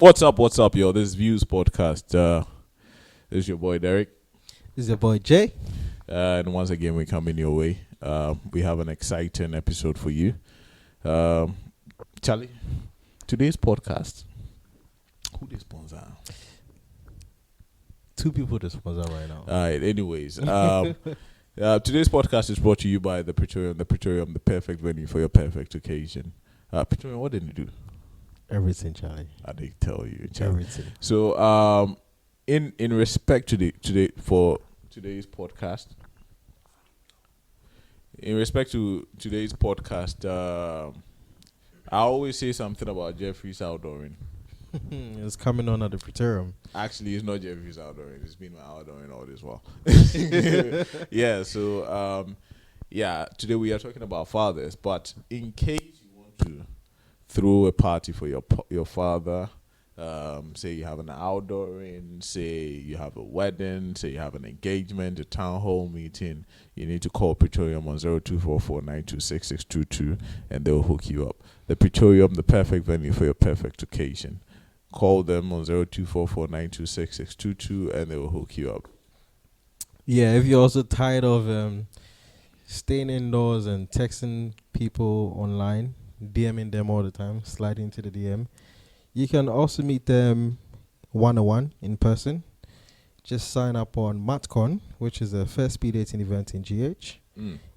What's up, yo? This is Views Podcast. This is your boy Derek. This is your boy Jay. And once again, we're coming your way. We have an exciting episode for you. Charlie, today's podcast, who they sponsor? Two people to sponsor right now. All right, anyways. Today's podcast is brought to you by the Praetorium, the perfect venue for your perfect occasion. Praetorium, what did you do? Everything, Charlie. I didn't tell you, Charlie. Everything. So, in respect to today's podcast, I always say something about Jeffrey's outdooring. It's coming on at the Praetorium. Actually, it's not Jeffrey's outdooring. It's been my outdooring all this while. Yeah. So, today we are talking about fathers. But in case you want to throw a party for your father, say you have an outdooring, say you have a wedding, say you have an engagement, a town hall meeting, you need to call Praetorium on 0244926622 and they'll hook you up. The Praetorium, the perfect venue for your perfect occasion. Call them on 0244926622 and they will hook you up. Yeah, if you're also tired of staying indoors and texting people online, DMing them all the time, sliding into the DM, you can also meet them one-on-one in person. Just sign up on MatCon, which is the first speed dating event in GH.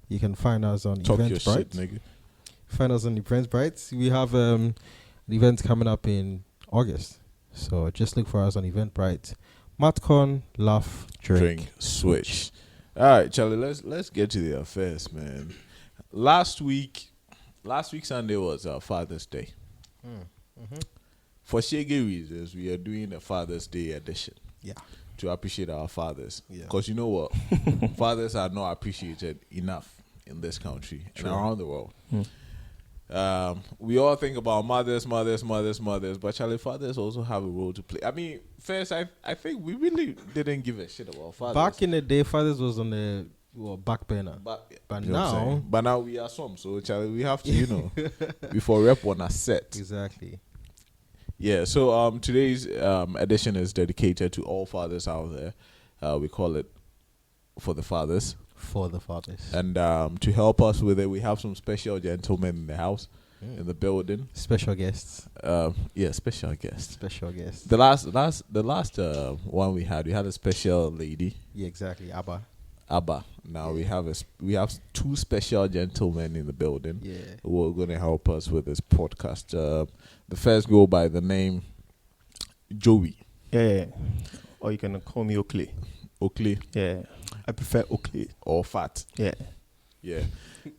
You can find us on Eventbrite. Find us on Eventbrite. We have an event coming up in August. So just look for us on Eventbrite. MatCon, laugh, drink, switch. All right, Charlie, let's get to the affairs, man. Last week Sunday was Father's Day. For shaggy reasons, we are doing a Father's Day edition. Yeah. To appreciate our fathers. Yeah. Because you know what? Fathers are not appreciated enough in this country and around the world. We all think about mothers, but Charlie, fathers also have a role to play. I mean, first, I think we really didn't give a shit about fathers. Back in the day, fathers was on the back burner. But now we are some. So, Charlie, we have to, before rep on a set. Exactly. Yeah, so today's edition is dedicated to all fathers out there. We call it For the Fathers. For the Fathers. And to help us with it, we have some special gentlemen in the house, in the building. Special guests. Special guests. Special guests. The last one we had a special lady. Yeah, exactly. Abba. Now we have two special gentlemen in the building. Yeah. Who are going to help us with this podcast. The first go by the name Joey. Yeah. Or you can call me Oakley. Oakley. Yeah. I prefer Oakley. Or Fat. Yeah. Yeah.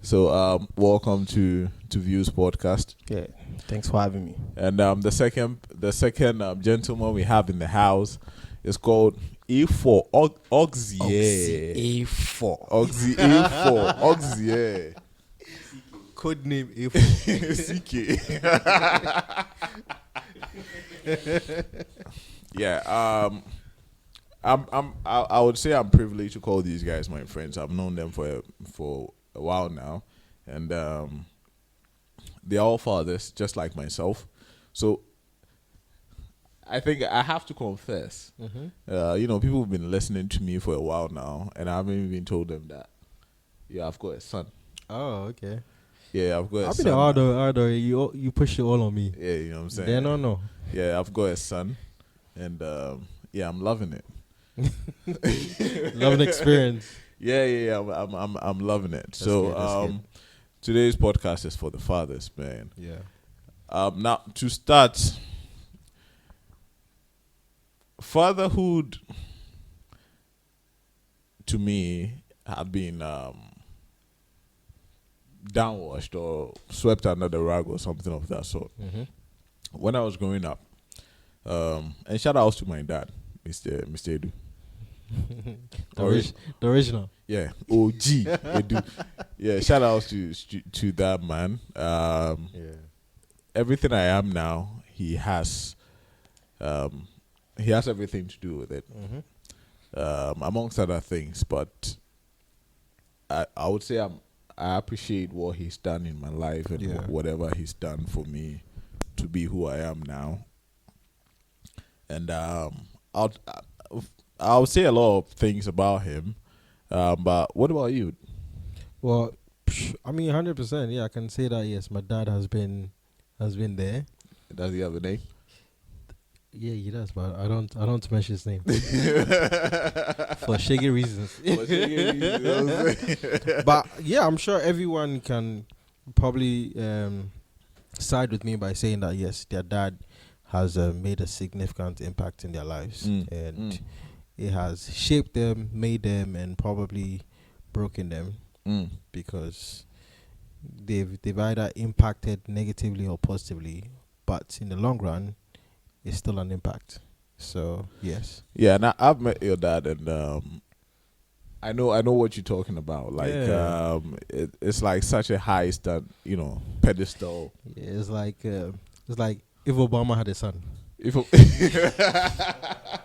So welcome to Views Podcast. Yeah. Thanks for having me. And the second gentleman we have in the house is called A4 Oxy. A4. Oxy A4. Oxy, yeah. Code name A4. CK. Yeah. I would say I'm privileged to call these guys my friends. I've known them for a while now, and they're all fathers, just like myself. So I think I have to confess. People have been listening to me for a while now, and I haven't even told them that. Yeah, I've got a son. Oh, okay. Yeah, I've got a son. I'll be the harder. You push it all on me. Yeah, you know what I'm saying. They don't know. Yeah, I've got a son, and I'm loving it. Loving experience. Yeah. I'm loving it. That's good. Today's podcast is for the fathers, man. Yeah. Now to start, fatherhood to me had been downwashed or swept under the rug or something of that sort. When I was growing up, and shout outs to my dad, Mr. Edu. The original. Yeah, OG Edu. Yeah, shout outs to that man. Everything I am now, he has everything to do with it, amongst other things. But I would say I appreciate what he's done in my life and whatever he's done for me to be who I am now. and I'll I'll say a lot of things about him. But what about you? Well, I mean, 100%. Yeah, I can say that. Yes, my dad has been there. Does he have a name? Yeah, he does, but I don't mention his name for shaggy reasons. But yeah, I'm sure everyone can probably side with me by saying that yes, their dad has made a significant impact in their lives, and it has shaped them, made them, and probably broken them because they've either impacted negatively or positively, but in the long run, it's still an impact. So yes. Yeah, and I've met your dad, and I know what you're talking about. Like, Yeah. it's like such a high pedestal. Yeah, it's like if Obama had a son. If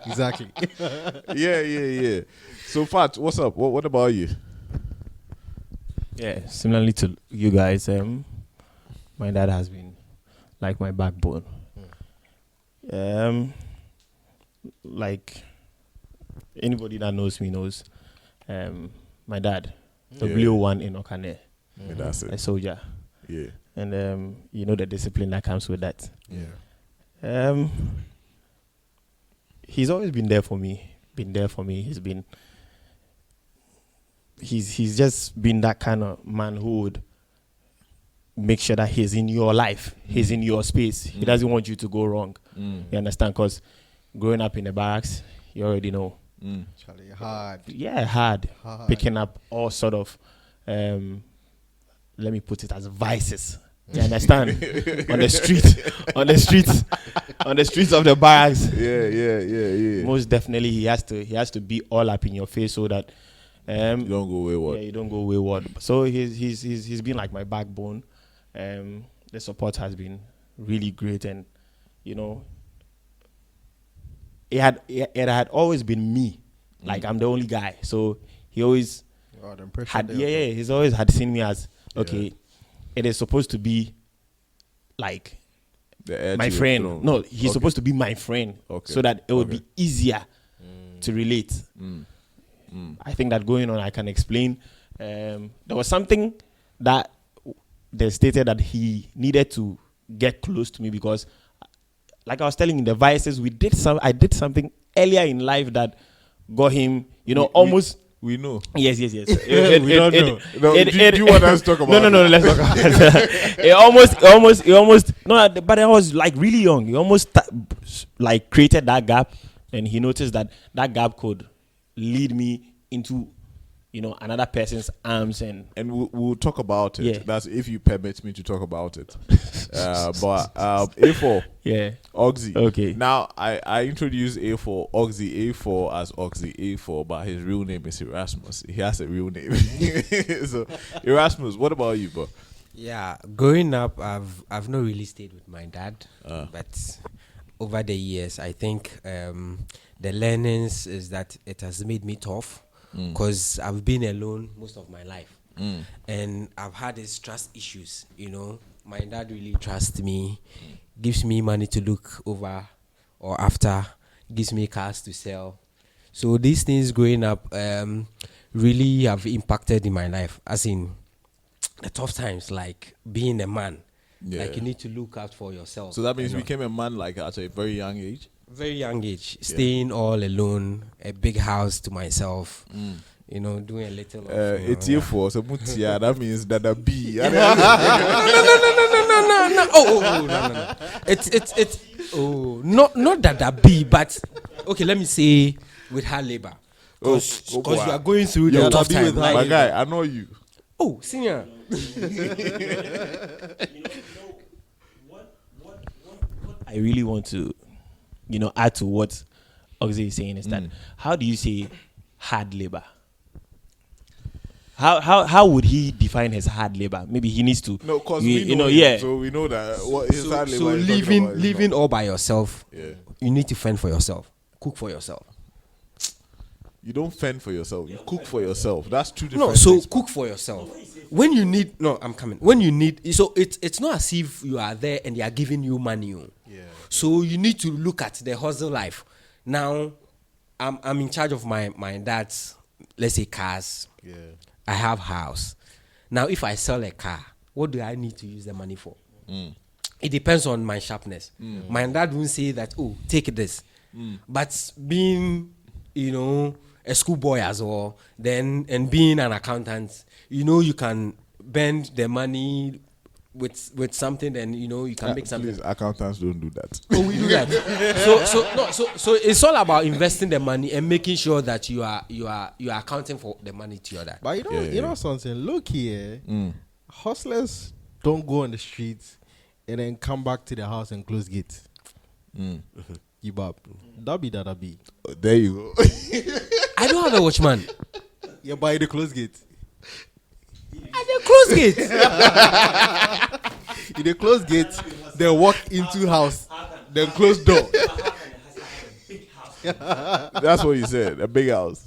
Exactly. yeah. So, Fat, what's up? What about you? Yeah, similarly to you guys, my dad has been like my backbone. Like anybody that knows me knows, my dad, W1 in Okane, Yeah, that's a it. soldier, Yeah. and you know the discipline that comes with that. Yeah. He's always been there for me. He's just been that kind of man who would make sure that he's in your life, he's in your space. He doesn't want you to go wrong. You understand? Because growing up in the barracks, you already know. Charlie, hard. Yeah, hard. Picking up all sort of, let me put it as vices. You understand? On the streets of the barracks. Yeah. Most definitely, he has to be all up in your face so that You don't go wayward. yeah, you don't go wayward. So he's been like my backbone. The support has been really great, and you know, it had always been me. Like I'm the only guy, so he always the impression had there, he's always had seen me as okay. It is supposed to be like The heir my to your friend. throne. No, he's Okay. supposed to be my friend, Okay. so that it would Okay. be easier to relate. I think that going on, I can explain. There was something that they stated that he needed to get close to me because, like I was telling you, the vices I did something earlier in life that got him, almost. We know. Yes. We don't know. No, do you want us to talk about No, let's talk about it. It almost, no, but I was like really young. He almost like created that gap, and he noticed that gap could lead me into, another person's arms, and we'll talk about it. Yeah. That's if you permit me to talk about it. But A4. yeah. Oxy. Okay. Now I introduced A4 Oxy A4 as Oxy A4, but his real name is Erasmus. He has a real name. So Erasmus, what about you, bro? Yeah, growing up, I've not really stayed with my dad, but over the years, I think the learnings is that it has made me tough because I've been alone most of my life, and I've had these trust issues. My dad really trusts me, gives me money to look over or after, gives me cars to sell. So these things growing up really have impacted in my life, as in the tough times, like being a man. Yeah. Like you need to look out for yourself. So that means you became a man like at a very young age. Very young age, staying all alone, a big house to myself, doing a little of, It's A4, so mutia, that means that a B. no. No. It's not that B, but okay, let me say with hard labor. Because you are going through the tough time. My guy, I know you. Oh, senior. What I really want to, add to what Oxy is saying is that how do you say hard labor? How would he define his hard labor? Maybe he needs to. No, because we we know him, yeah. so we know that what his hard labor So is talking about is living not- all by yourself, Yeah. you need to fend for yourself, cook for yourself. You don't fend for yourself. You cook for yourself. That's two different No, so things. cook for yourself. When you need, no, I'm coming. When you need, so it's not as if you are there and they are giving you money. Yeah. So you need to look at the hustle life. Now, I'm in charge of my dad's, let's say, cars. Yeah. I have house. Now, if I sell a car, what do I need to use the money for? It depends on my sharpness. My dad won't say that, oh, take this. But being, a schoolboy as well, and being an accountant, you can bend the money with something, and you can make something. Please, accountants don't do that. Oh, we do that. So it's all about investing the money and making sure that you are accounting for the money to your dad. But you know something? Look here, hustlers don't go on the streets and then come back to the house and close gates. You bab. That be. There you go. I don't have a watchman. You buy the close gate. I don't close gate. In the close gate, they walk into house, then close door. That's what you said. A big house.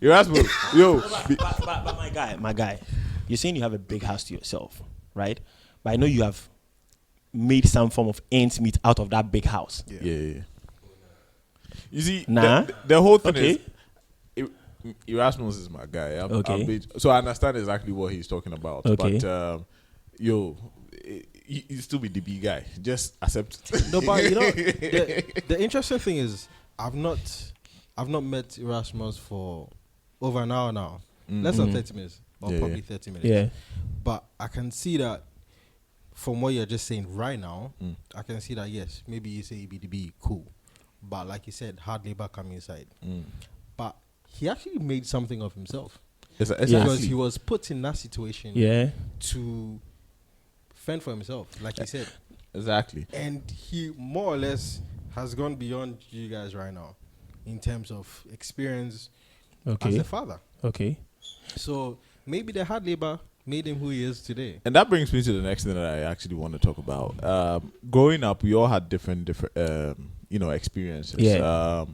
You're asking, But my guy, you're saying you have a big house to yourself, right? But I know you have made some form of ends meet out of that big house. Yeah. You see, Nah. the whole thing Okay. is, Erasmus is my guy. Okay. So I understand exactly what he's talking about. Okay. But you still be the big guy. Just accept it. No, but the interesting thing is, I've not met Erasmus for over an hour now. Less than 30 minutes, or probably 30 minutes. Yeah. But I can see that from what you're just saying right now, I can see that yes, maybe you say EBDB, cool. But like you said, hard labor coming inside. But he actually made something of himself. Because he was put in that situation to fend for himself, like you said. Exactly. And he more or less has gone beyond you guys right now in terms of experience as a father. Okay. So maybe the hard labor made him who he is today. And that brings me to the next thing that I actually want to talk about. Growing up, we all had different experiences. Yeah.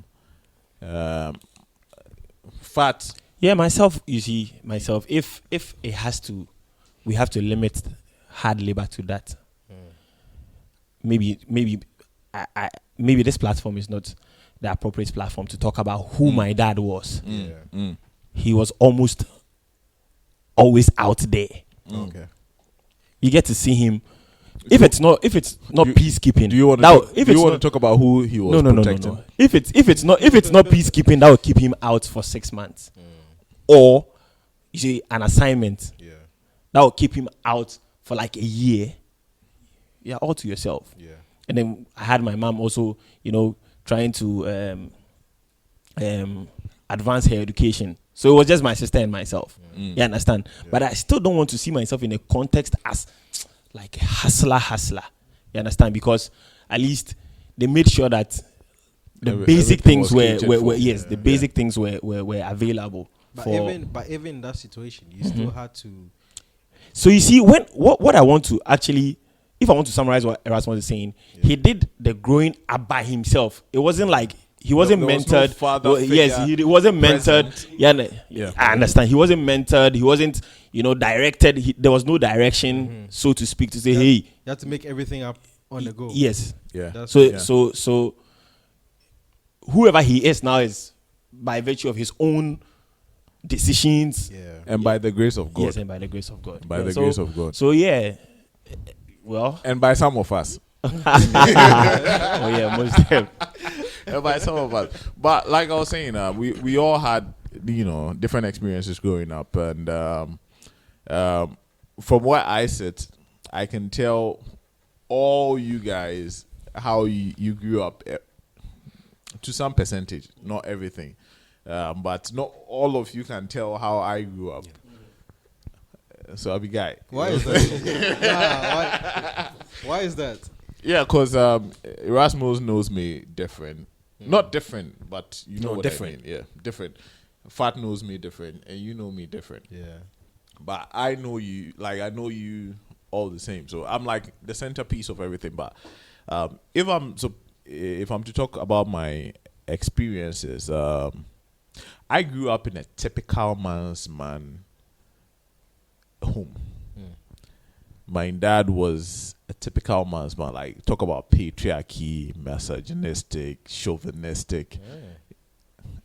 Fat. Yeah, myself. You see, if it has to, we have to limit hard labor to that. Maybe this platform is not the appropriate platform to talk about who my dad was. He was almost always out there. Okay. You get to see him. If it's not peacekeeping, Do you want to talk about who he was protecting? No. If it's not peacekeeping, that will keep him out for 6 months. Or you see an assignment. Yeah. That will keep him out for like a year. Yeah, all to yourself. Yeah. And then I had my mom also, trying to advance her education. So it was just my sister and myself. You understand? Yeah. But I still don't want to see myself in a context as like a hustler. You understand? Because at least they made sure that the basic things were basic things were available. But even in that situation, you still had to. So you see, what I want to actually, if I want to summarize what Erasmus is saying, he did the growing up by himself. It wasn't like he wasn't mentored. He wasn't mentored. Yeah, I understand. He wasn't mentored. He wasn't, directed. There was no direction, so to speak, to say, hey. You have to make everything up on the go. Yes. Yeah. So whoever he is now is by virtue of his own decisions. Yeah. And by the grace of God. Yes, and by the grace of God. Grace of God. So yeah. Well. And by some of us. Oh yeah, most of them. And by some of us. But like I was saying, we all had different experiences growing up, and from where I sit, I can tell all you guys how you grew up to some percentage, not everything, but not all of you can tell how I grew up. So I'll be guy. Why is that? Why is that? Yeah, because Erasmus knows me different. Not different, but you know what different. I mean. Yeah, different. Fat knows me different, and you know me different. Yeah. But I know you, like I know you all the same. So I'm like the centerpiece of everything. But if I'm to talk about my experiences, I grew up in a typical man's man home. my dad was a typical man's man. Like, talk about patriarchy, misogynistic, chauvinistic.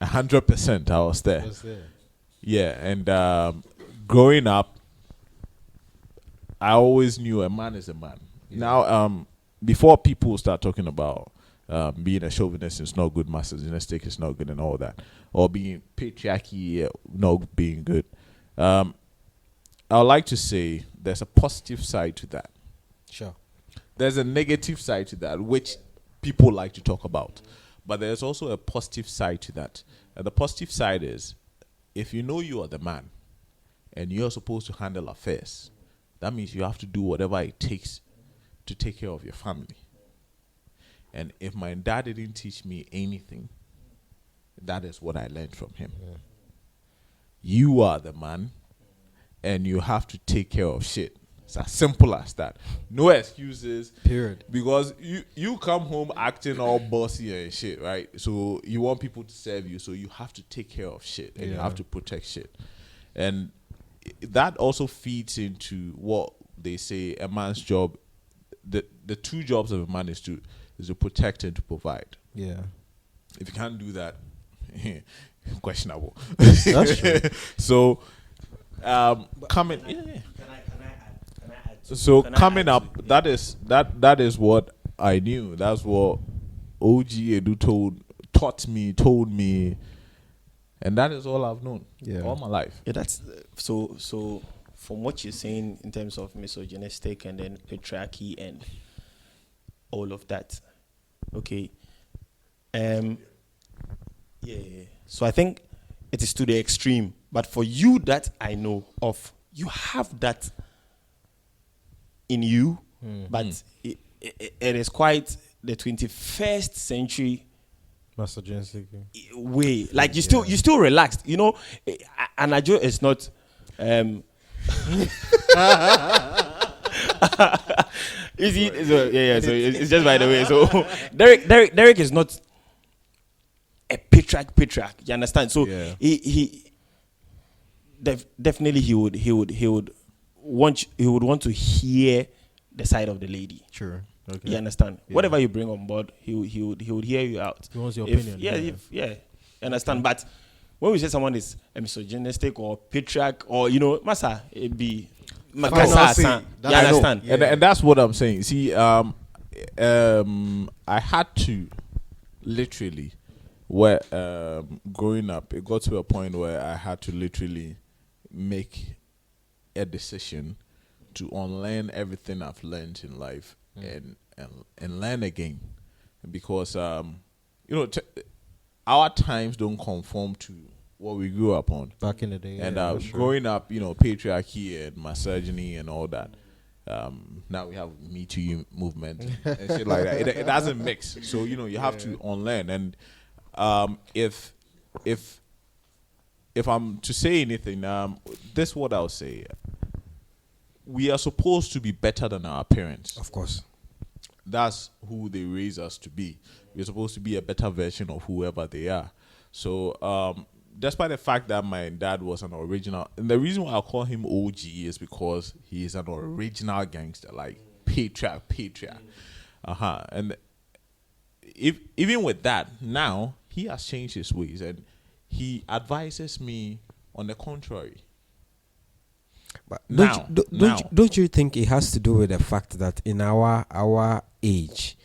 100%, I was there. Yeah, and growing up, I always knew a man is a man. Yeah. Now, before people start talking about being a chauvinist is not good, misogynistic is not good, and all that, or being patriarchy not being good, I would like to say there's a positive side to that. Sure. There's a negative side to that, which people like to talk about. But there's also a positive side to that. And the positive side is, if you know you are the man and you're supposed to handle affairs, that means you have to do whatever it takes to take care of your family. And if my dad didn't teach me anything, that is what I learned from him. Yeah. You are the man and you have to take care of shit. It's as simple as that. No excuses. Period. Because you come home acting all bossy and shit, right? So you want people to serve you, so you have to take care of shit and you have to protect shit. And that also feeds into what they say a man's job. The two jobs of a man is to protect and to provide. Yeah. If you can't do that, questionable. That's true. So coming up, that is what I knew. That's what OG Edu told me, and that is all I've known all my life. Yeah, that's so. From what you're saying in terms of misogynistic and then patriarchy and all of that, okay. So I think it is to the extreme. But for you that I know of, you have that in you, but it is quite the 21st century misogynistic way. Like you still relaxed. You know, Anajo is not. Is he? So, yeah. So it's just by the way. So Derek is not a patriarch. You understand? So he definitely he would want to hear the side of the lady. Sure. Okay. You understand? Yeah. Whatever you bring on board, he would hear you out. He wants your opinion. You understand? But when we say someone is a misogynistic or patriarch or masa, it be makasa. You understand? Yeah. And that's what I'm saying. See, I had to literally growing up, it got to a point where I had to literally make a decision to unlearn everything I've learned in life and learn again, because our times don't conform to what we grew up on back in the day. And growing up, patriarchy and misogyny and all that. Now we have Me Too movement and shit like that. It doesn't mix, so you have to unlearn. And if I'm to say anything, this is what I'll say. We are supposed to be better than our parents. Of course. That's who they raise us to be. We're supposed to be a better version of whoever they are. So, despite the fact that my dad was an original, and the reason why I call him OG is because he is an original gangster, like patriarch. And even with that, now he has changed his ways and he advises me on the contrary. But don't you think it has to do with the fact that in our age,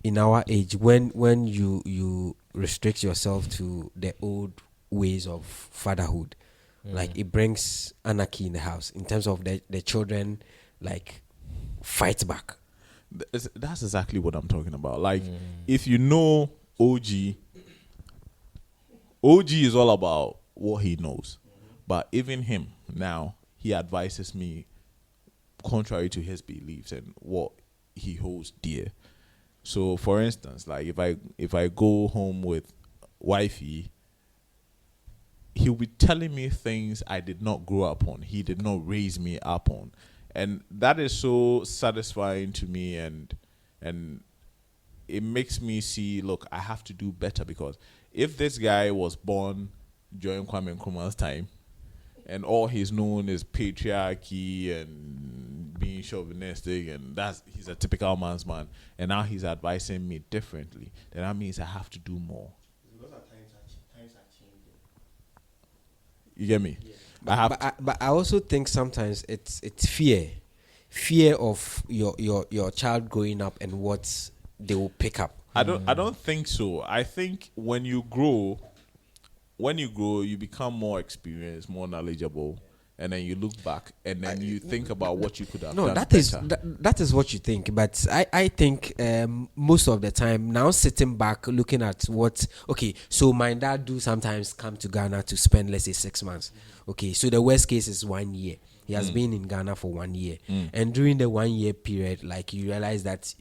when you restrict yourself to the old ways of fatherhood, like it brings anarchy in the house in terms of the children like fight back. That's exactly what I'm talking about. Like if you know OG is all about what he knows, but even him now, he advises me contrary to his beliefs and what he holds dear. So, for instance, like if I go home with wifey, he'll be telling me things I did not grow up on. He did not raise me up on, and that is so satisfying to me. And it makes me see, look, I have to do better, because if this guy was born during Kwame Nkrumah's time, and all he's known is patriarchy and being chauvinistic, and he's a typical man's man. And now he's advising me differently. Then that means I have to do more. Times are changing. You get me? Yeah. But I also think sometimes it's fear of your child growing up and what they will pick up. I don't think so. I think when you grow, you become more experienced, more knowledgeable, and then you look back and then you think about what you could have done. That is what you think. But I think most of the time now sitting back looking at what, okay, so my dad do sometimes come to Ghana to spend, let's say, 6 months. Okay, so the worst case is 1 year. He has been in Ghana for 1 year. And during the 1 year period, like, you realize that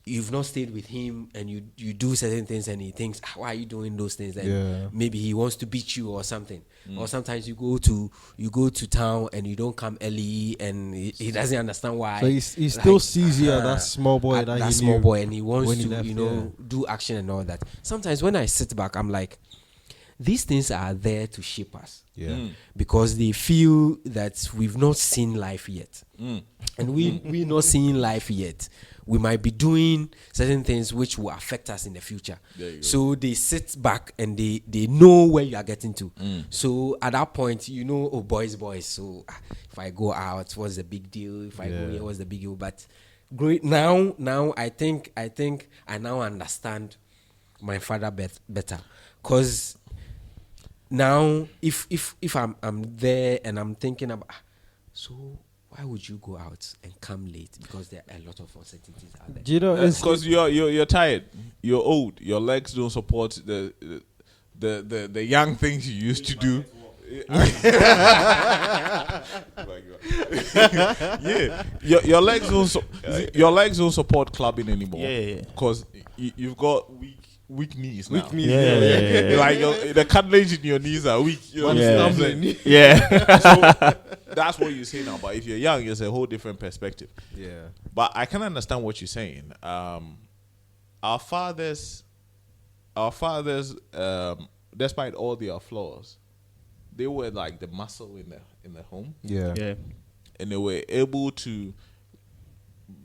you've not stayed with him, and you do certain things and he thinks, why are you doing those things? And maybe he wants to beat you or something. Or sometimes you go to town and you don't come early, and he doesn't understand why. So he still sees you as that small boy that small boy, and he wants to do action and all that. Sometimes when I sit back, I'm like, these things are there to shape us. Because they feel that we've not seen life yet. And we're not seeing life yet. We might be doing certain things which will affect us in the future. So they sit back and they know where you are getting to. So at that point, oh, boys. So if I go out, what's the big deal? If I go here, what's the big deal? But now I think I now understand my father better. Because now if I'm there and I'm thinking about, so why would you go out and come late? Because there are a lot of uncertainties out there. Do you know? Because you're tired, you're old, your legs don't support the young things you used to do. Your legs don't support clubbing anymore. Because you've got weak knees now. Like the cartilage in your knees are weak. You know what I'm saying? So that's what you say now. But if you're young, it's a whole different perspective. Yeah. But I can understand what you're saying. Our fathers, despite all their flaws, they were like the muscle in the home. Yeah. And they were able to,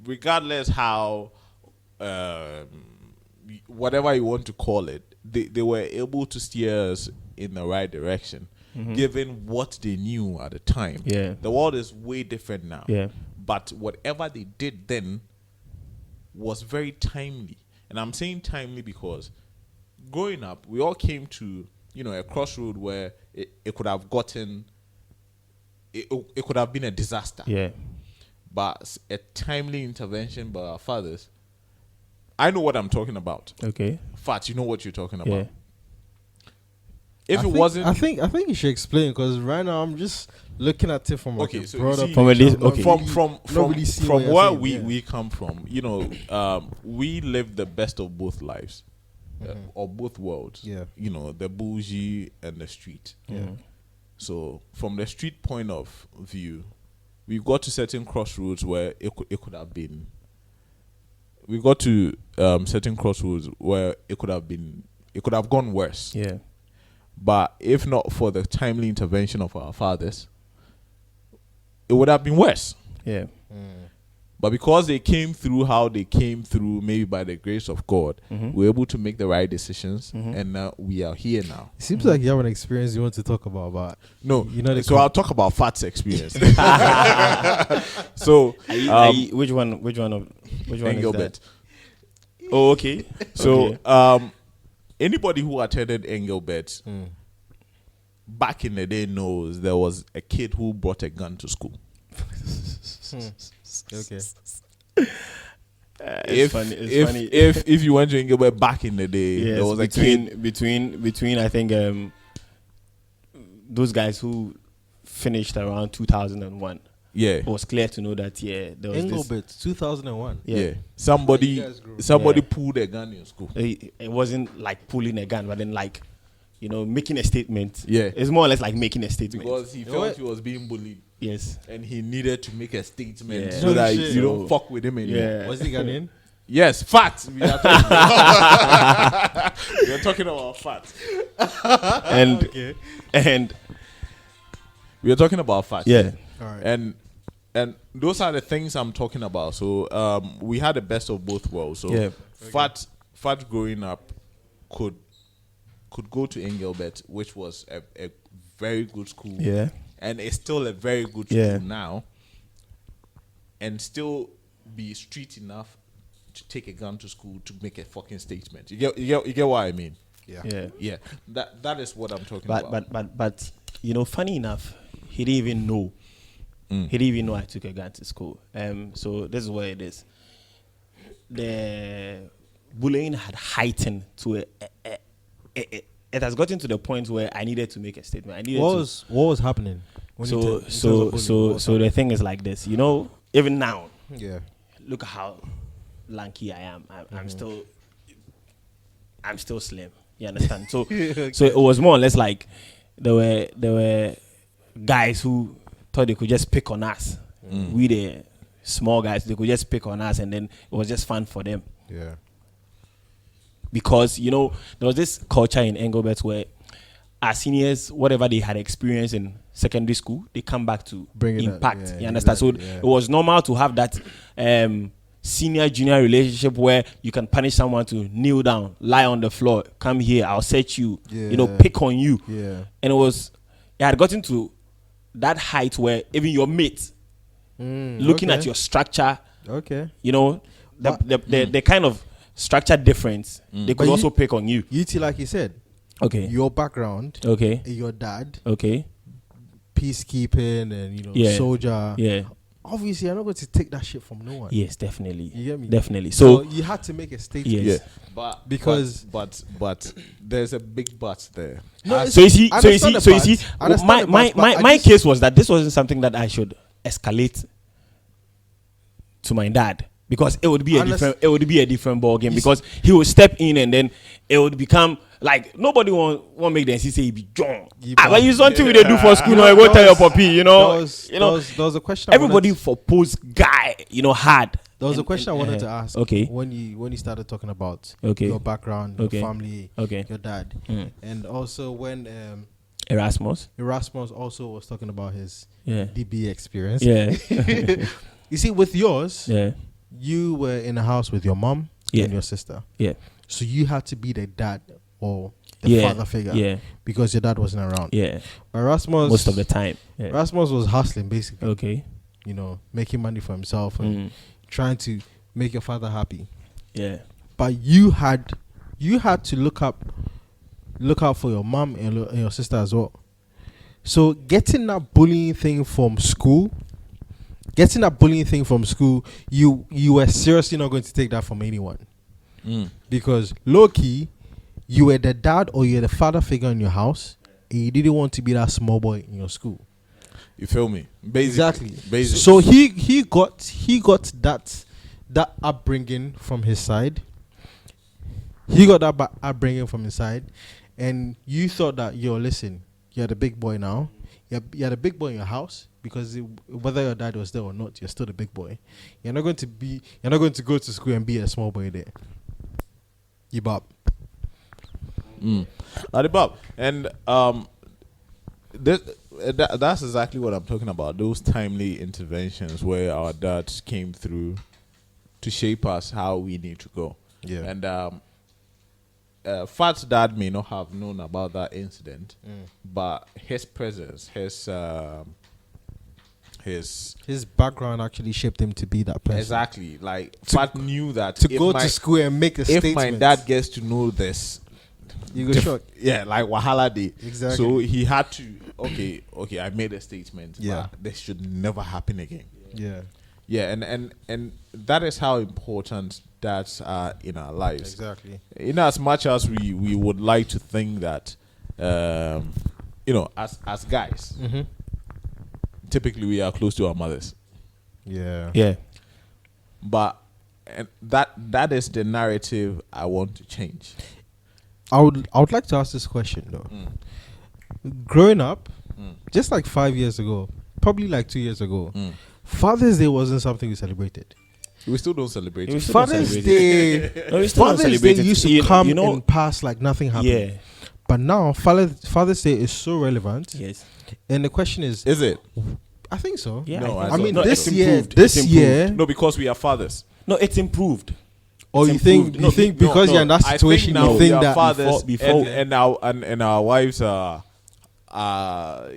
regardless how, whatever you want to call it, they were able to steer us in the right direction, given what they knew at the time. The world is way different now. But whatever they did then was very timely. And I'm saying timely because growing up, we all came to, a crossroad where it could have gotten, it could have been a disaster. But a timely intervention by our fathers, I know what I'm talking about. Okay. Fat, you know what you're talking about. I think you should explain, because right now I'm just looking at it from like so broader from where we come from. We live the best of both lives, or both worlds. The bougie and the street. So from the street point of view, we got to certain crossroads where it could have been. We got to certain crossroads where it could have gone worse. But if not for the timely intervention of our fathers, it would have been worse. But because they came through how they came through, maybe by the grace of God, we're able to make the right decisions, and now we are here now. It seems like you have an experience you want to talk about, but no. So I'll talk about Fat's experience. So which one Engelbert. Is that? Oh, okay. So anybody who attended Engelbert back in the day knows there was a kid who brought a gun to school. Okay. It's funny. If you went to Engelbert back in the day, there was a kid between I think those guys who finished around 2001. It was clear to know that there was Engelbert 2001. Somebody pulled a gun in school. It wasn't like pulling a gun, but then making a statement. It's more or less like making a statement because he felt he was being bullied. Yes, and he needed to make a statement so that you don't fuck with him anymore. Was he Ghanaian? Yes, Fat. We are talking about Fat. And We are talking about fat. Yeah. All right. And those are the things I'm talking about. So we had the best of both worlds. So Yeah. fat growing up could go to Engelbert, which was a very good school. Yeah. And it's still a very good school Yeah. now. And still be street enough to take a gun to school to make a fucking statement. You get what I mean? Yeah. That is what I'm talking about. But you know, funny enough, he didn't even know. He didn't even know I took a gun to school. So this is what it is. The bullying had heightened to it has gotten to the point where I needed to make a statement. I needed What was happening? So the thing is like this. You know, even now, Yeah. look at how lanky I am. I'm still slim. You understand? So so it was more or less like there were guys who thought they could just pick on us. We the small guys, they could just pick on us, and then it was just fun for them. Yeah. Because, you know, there was this culture in Engelbert where our seniors, whatever they had experienced in secondary school, they come back to Bring it up, impact. yeah, You understand? exactly, So it was normal to have that senior-junior relationship where you can punish someone to kneel down, lie on the floor, come here, I'll set you, you know, Yeah. pick on you. Yeah. And it had gotten to that height where even your mate, looking at your structure, Okay. you know, the kind of structure difference, they could But also pick on you. You like you said, Okay. your background, Okay. your dad, Okay. peacekeeping and Yeah. soldier. Yeah. Obviously, I'm not going to take that shit from no one. Yes, definitely. You get me? Definitely. So So you had to make a statement. Yes. But Because- but there's a big but there. No, As- it's- so you see, I so you understand see, the so you parts. see, I understand my the parts, but I my just- case was that this wasn't something that I should escalate to my dad, because it would be a different ball game, because he would step in and then it would become like nobody won't make them see say he be John. But you something we they do for school, no, I go tell your puppy, you know. There was a question. I Everybody wanted for post guy, you know, hard. There was a question I wanted to ask. Okay. When you started talking about Okay. your background, Okay. your family, Okay. your dad, and also when Erasmus. Erasmus also was talking about his Yeah. DB experience. Yeah. You see, with yours, Yeah. you were in a house with your mom Yeah. and your sister. Yeah. So you had to be the dad or the Yeah. father figure. Yeah. Because your dad wasn't around. Yeah. Erasmus, Most of the time. Yeah. Erasmus was hustling basically. Okay. You know, making money for himself and trying to make your father happy. Yeah. But you had to look out for your mom and your sister as well. So getting that bullying thing from school, you were seriously not going to take that from anyone. Because low key, you were the dad or you're the father figure in your house, and you didn't want to be that small boy in your school. You feel me? Basically. So he got that upbringing from his side. He got that upbringing from his side, and you thought that listen, you're the big boy now. You're the big boy in your house, because whether your dad was there or not, you're still the big boy. You're not going to go to school and be a small boy there. You bop. Bob. And that's exactly what I'm talking about. Those timely interventions where our dads came through to shape us how we need to go. Yeah. And Fat's dad may not have known about that incident, but his presence, his background actually shaped him to be that person. exactly, like Fat knew that To go to school and make a if statement. my dad gets to know this, you go shock. yeah, like Wahala Day. Exactly. So he had to. Okay, I made a statement. Yeah. But this should never happen again. Yeah. Yeah, and that is how important dads are in our lives. Exactly. In as much as we would like to think that, as guys, typically we are close to our mothers. Yeah. Yeah. But and that is the narrative I want to change. I would like to ask this question though. Growing up, just like 5 years ago, probably like 2 years ago, Father's Day wasn't something we celebrated. We still don't celebrate it. Father's Day, No, we still don't Father's celebrate Day it. used to You come know, and pass like nothing happened. yeah. But now Father's Day is so relevant. Yes. And the question is it? I think so. Yeah. No, I mean, No, this it's year, improved. this It's year, No, because we are fathers. No, it's improved. or It's you think improved. you think because you're in that I situation, now you we think are that fathers before- and our wives are No,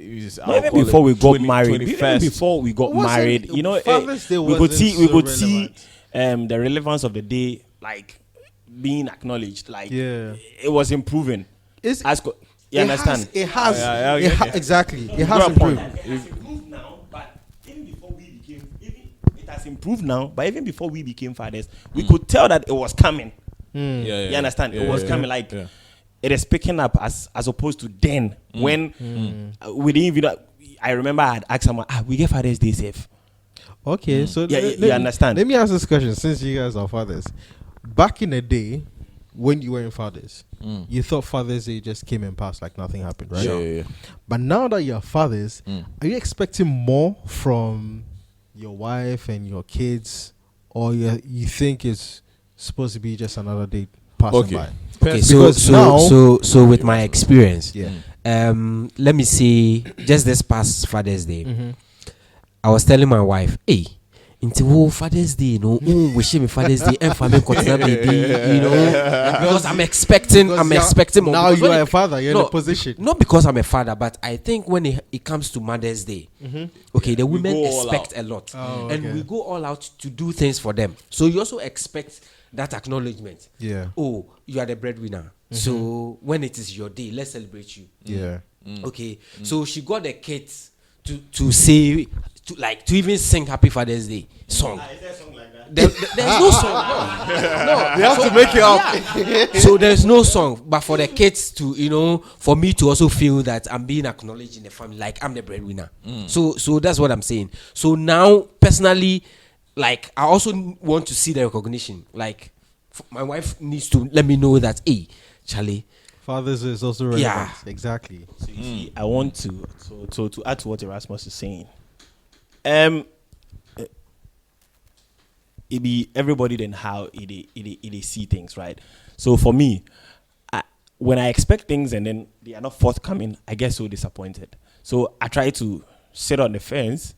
even before we got married, even before we got Wasn't- married, you know, Father's Day we could wasn't see, we so could see relevant. the relevance of the day, like being acknowledged, like Yeah. it was improving. It's, You understand? It has. Yeah, Exactly. It has Good point. improved. It has improved now, but even before we became, it has improved now, but even before we became fathers, we could tell that it was coming. Yeah, You understand? It was coming, like yeah. it is picking up as opposed to then when we didn't even. I remember I had asked someone, we get Father's Day safe. Okay, so Yeah, you understand. Let me ask this question: since you guys are fathers, back in the day, when you weren't fathers, you thought Father's Day just came and passed like nothing happened, right? Yeah. But now that you're fathers, are you expecting more from your wife and your kids, or you think it's supposed to be just another day passing Okay. by? Okay, Because now- so with my experience, Yeah. let me see. Just this past Father's Day, I was telling my wife, "Hey, into Father's Day, wishing me Father's Day and family baby, because I'm expecting more. Now Because you when are a father. You're in a position. Not because I'm a father, but I think when it comes to Mother's Day, okay, the women go all expect a lot, Oh, and okay. we go all out to do things for them. So you also expect that acknowledgement. Yeah. Oh, you are the breadwinner. So when it is your day, let's celebrate you. Yeah. Okay. So she got the kids to say to even sing Happy Father's Day song. There's no song. No. You have to make it up. Yeah. So there's no song, but for the kids to, for me to also feel that I'm being acknowledged in the family, like I'm the breadwinner. So that's what I'm saying. So now, personally, like I also want to see the recognition. Like my wife needs to let me know that, hey, Charlie. Fathers is also relevant. Yeah. Exactly. So you see, I want to add to what Erasmus is saying. It be everybody then how it see things, right? So for me, when I expect things and then they are not forthcoming, I get so disappointed. So I try to sit on the fence.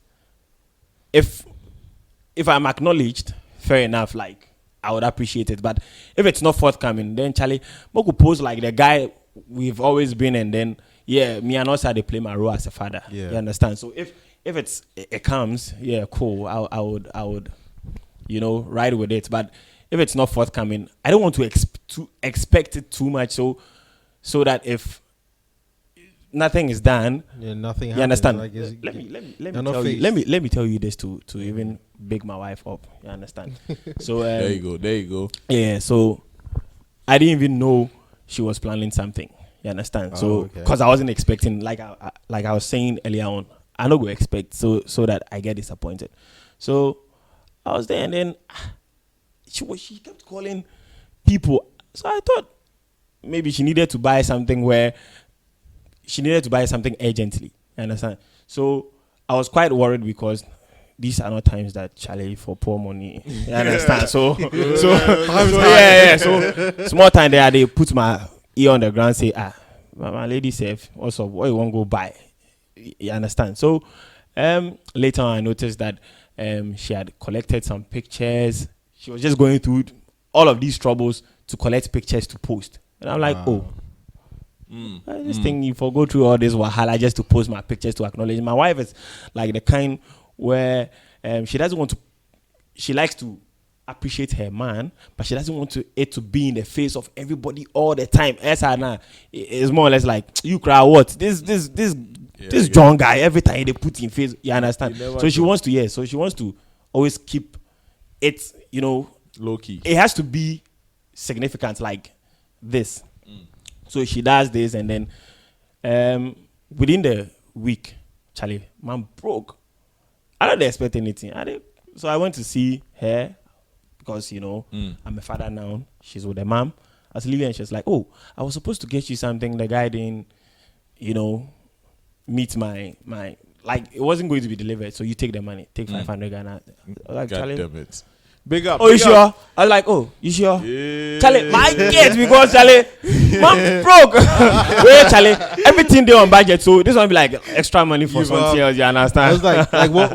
If I'm acknowledged, fair enough, like I would appreciate it. But if it's not forthcoming, then Charlie, Moku pose like the guy we've always been, and then me and also they play my role as a father. Yeah. You understand? So if it comes, cool. I would ride with it. But if it's not forthcoming, I don't want to expect it too much. So that if nothing is done, nothing. you understand? Like Let me tell you this to even big my wife up. You understand? So There you go. Yeah. So I didn't even know she was planning something. You understand? So because I wasn't expecting, like I was saying earlier on, I don't go expect so that I get disappointed. So I was there, and then she kept calling people. So I thought maybe she needed to buy something urgently. You understand? So I was quite worried because these are not times that Charlie for poor money. You understand? So small time there, they put my ear on the ground, say, my lady safe, also what you want to go buy. You understand? So later on I noticed that she had collected some pictures. She was just going through all of these troubles to collect pictures to post. And I'm like, this thing, if I go through all this wahala just to post my pictures to acknowledge. My wife is like the kind where she doesn't want to, she likes to appreciate her man, but she doesn't want it to be in the face of everybody all the time. It's more or less like, you cry what? This John guy, every time they put in face, you understand? So she wants to always keep it, low key. It has to be significant like this. So she does this, and then within the week, Charlie, man broke. I don't expect anything. So I went to see her because, I'm a father now. She's with her mom. I was leaving, and she was like, oh, I was supposed to get you something. The guy didn't, meet my like, it wasn't going to be delivered. So you take the money. Take 500 Ghana. I was like, God Charlie, damn it. Big up. Oh, you big sure? up. I was like, oh, you sure? Yeah. Charlie, my kids, because Charlie, man broke. Wait, Charlie, everything they on budget, so this one be like extra money for something else. You understand? I was like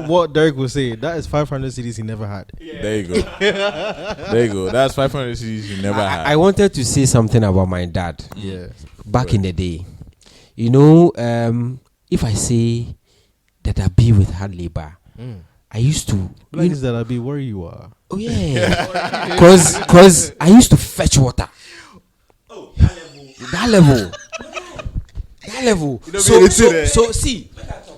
what Derek was saying. That is 500 CDs he never had. Yeah. There you go. There you go. That's 500 CDs you never had. I wanted to say something about my dad. Yeah. Back in the day, you know, if I say that I be with hard labor, I used to. Like is that I be where you are. Oh yeah, cause I used to fetch water. Oh, that level.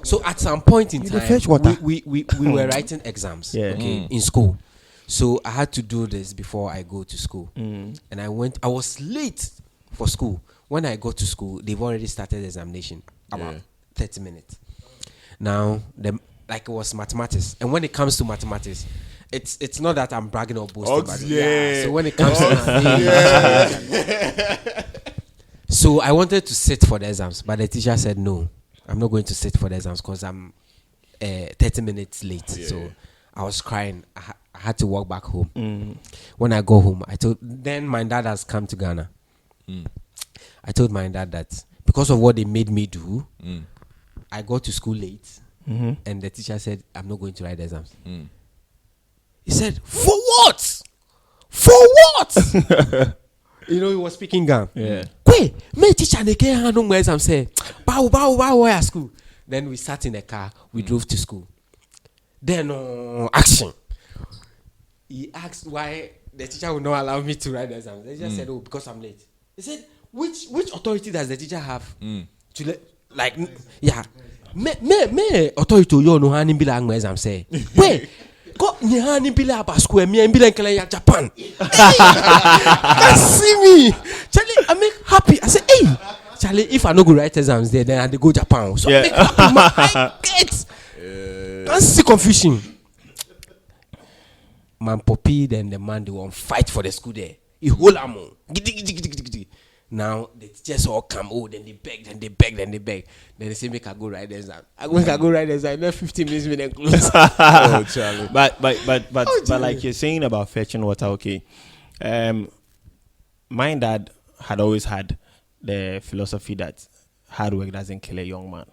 So at some point in time, fetch water. we were writing exams. Yeah. Okay, in school. So I had to do this before I go to school, and I was late for school. When I got to school, they've already started the examination about 30 minutes. Now it was mathematics, and when it comes to mathematics, it's not that I'm bragging or boasting, but so when it comes to so I wanted to sit for the exams, but the teacher said no, I'm not going to sit for the exams because I'm 30 minutes late. So I was crying. I had to walk back home. When I go home, then my dad has come to Ghana. I told my dad that because of what they made me do, I got to school late. And the teacher said, I'm not going to write the exams. He said, for what? For what? You know, he was speaking Ghana. Yeah. Wait, me teacher, they can't handle my exams. Say, bow, at school. Then we sat in the car, we drove to school. Then, action. He asked why the teacher would not allow me to write the exams. The teacher said, oh, because I'm late. He said, which authority does the teacher have to me authority yo no hani bila ang exam say wait go ni hani bila about school me bila kala ya Japan. Can see me Charlie, I make happy. I say hey Charlie, if I no go write exams there, then I dey go Japan, so I make happy. I get can't see confusion. Man Poppy, then the man they won't fight for the school there. He hold am on. Now the teachers all come. Oh, then they beg. Then they say make I go write the exam. I go write the exam. Then 15 minutes when they close. Oh, Charlie. But like you're saying about fetching water, okay. My dad had always had the philosophy that hard work doesn't kill a young man.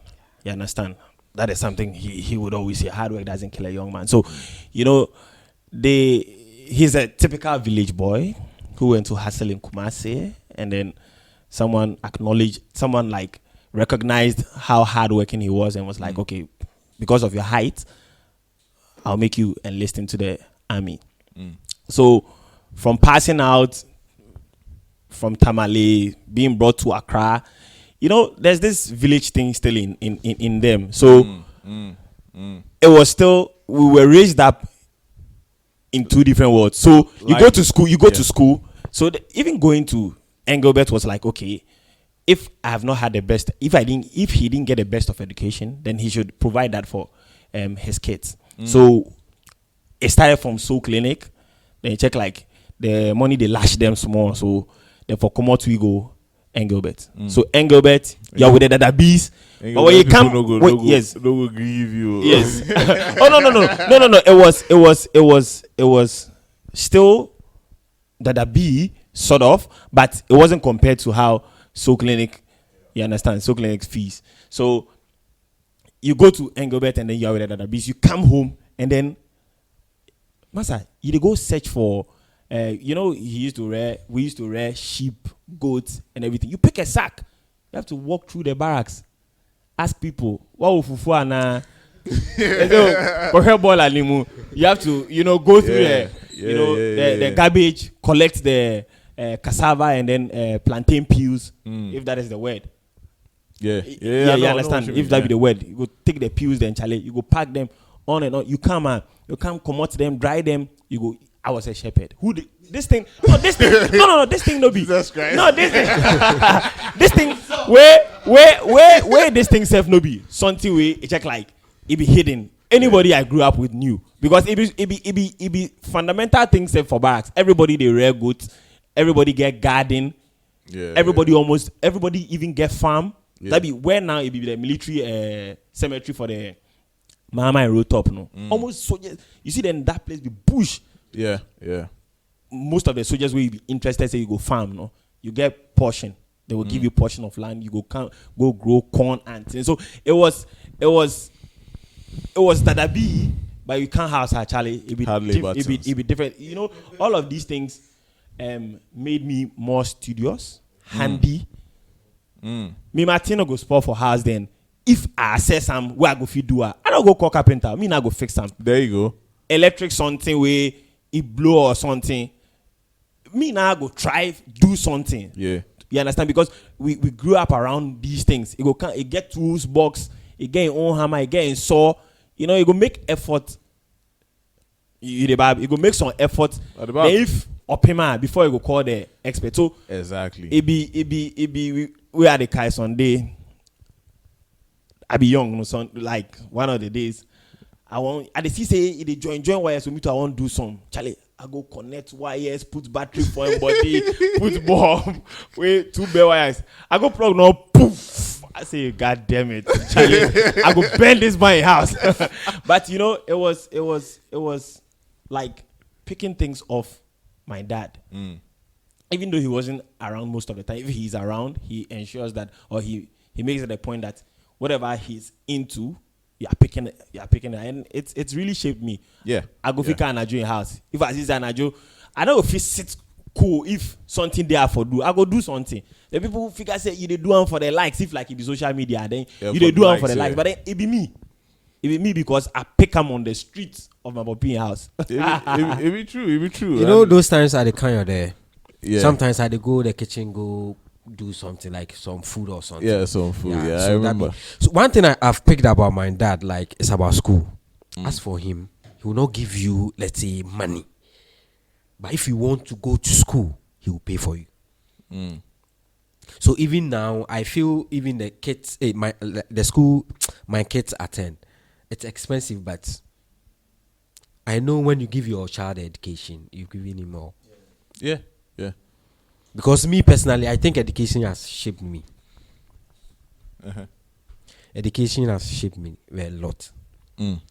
You understand? That is something he would always say. Hard work doesn't kill a young man. So, you know, he's a typical village boy who went to hustle in Kumasi, and then someone recognized how hardworking he was and was like, okay, because of your height, I'll make you enlist into the army. So from passing out from Tamale, being brought to Accra, you know, there's this village thing still in them. So it was still, we were raised up in two different worlds. So you go to school. So even going to Engelbert was like, okay, if I have not had the best, if he didn't get the best of education, then he should provide that for his kids. So it started from Soul Clinic. Then you check like the money they lash them small. So therefore come out we go Engelbert. So Engelbert, you're with the dada bees. But when you come, yes, no go grieve you. Yes. Oh no. It was still dada bee sort of, but it wasn't compared to how Soul Clinic. You understand? Soul Clinic's fees. So you go to Engelbert and then you're with the dada bees. You come home and then, Masa, you go search for. You know, we used to rear sheep, goats, and everything. You pick a sack. You have to walk through the barracks, ask people, what fufu ana? You have to, go through the garbage, collect the cassava and then plantain peels, if that is the word. Yeah, you understand? If that be the word, you go take the peels, then Charlie, you go pack them on and on. You come come out them, dry them. You go. I was a shepherd. This thing no be. Jesus Christ. No, this thing. This thing, where this thing self no be. Something way, it check like, it be hidden. Anybody I grew up with knew. Because it be fundamental things self for barracks. Everybody they rear goods. Everybody get garden. Yeah. Everybody even get farm. Yeah. That be where now it be the military cemetery for the Mama and road top, no. Almost so, you see then that place be bush. Yeah, yeah. Most of the soldiers will be interested, say you go farm, no? You get portion. They will give you portion of land. You go grow corn and things. So it was Dadabi, but you can't house her, Charlie. It be different. You know, all of these things made me more studious, handy. Me Martino go spot for house then. If I say some where I go feed do I don't go call carpenter. Me not go fix some. There you go. Electric something where it blow or something. Me now go try do something. Yeah. You understand? Because we grew up around these things. It get tools box, it get your own hammer, it get in saw. You know, it go make effort. It go make some effort. Then if opima before you go call the expert. So exactly. It be we are the guys on day. I be young, no son. Like one of the days, I see say it join wires with me. I want do some Charlie. I go connect wires, put battery for him body, put bulb, wait 2 bare wires. I go plug no poof. I say, God damn it, Charlie. I go bend this my house. But you know, it was like picking things off my dad. Even though he wasn't around most of the time, if he's around, he ensures that, or he makes it a point that whatever he's into, you're picking it, and it's really shaped me. Yeah. I go fika anajo in house. If I see anajo, I don't feel sit cool if something there for do. I go do something. The people figure say you they do one for the likes. If like it be social media, then you they do one for the likes. But then it be me. It be me because I pick them on the streets of my Bobby house. It be true. You know those times I the kind of there. Yeah. Sometimes I go the kitchen go do something like some food or something. Yeah, some food. Yeah, so I remember. So one thing I've picked about my dad, like, is about school. As for him, he will not give you, let's say, money. But if you want to go to school, he will pay for you. So even now, I feel even the kids, the school my kids attend, it's expensive, but I know when you give your child education, you're giving him more. Yeah. Because me personally, I think education has shaped me. Education has shaped me a lot.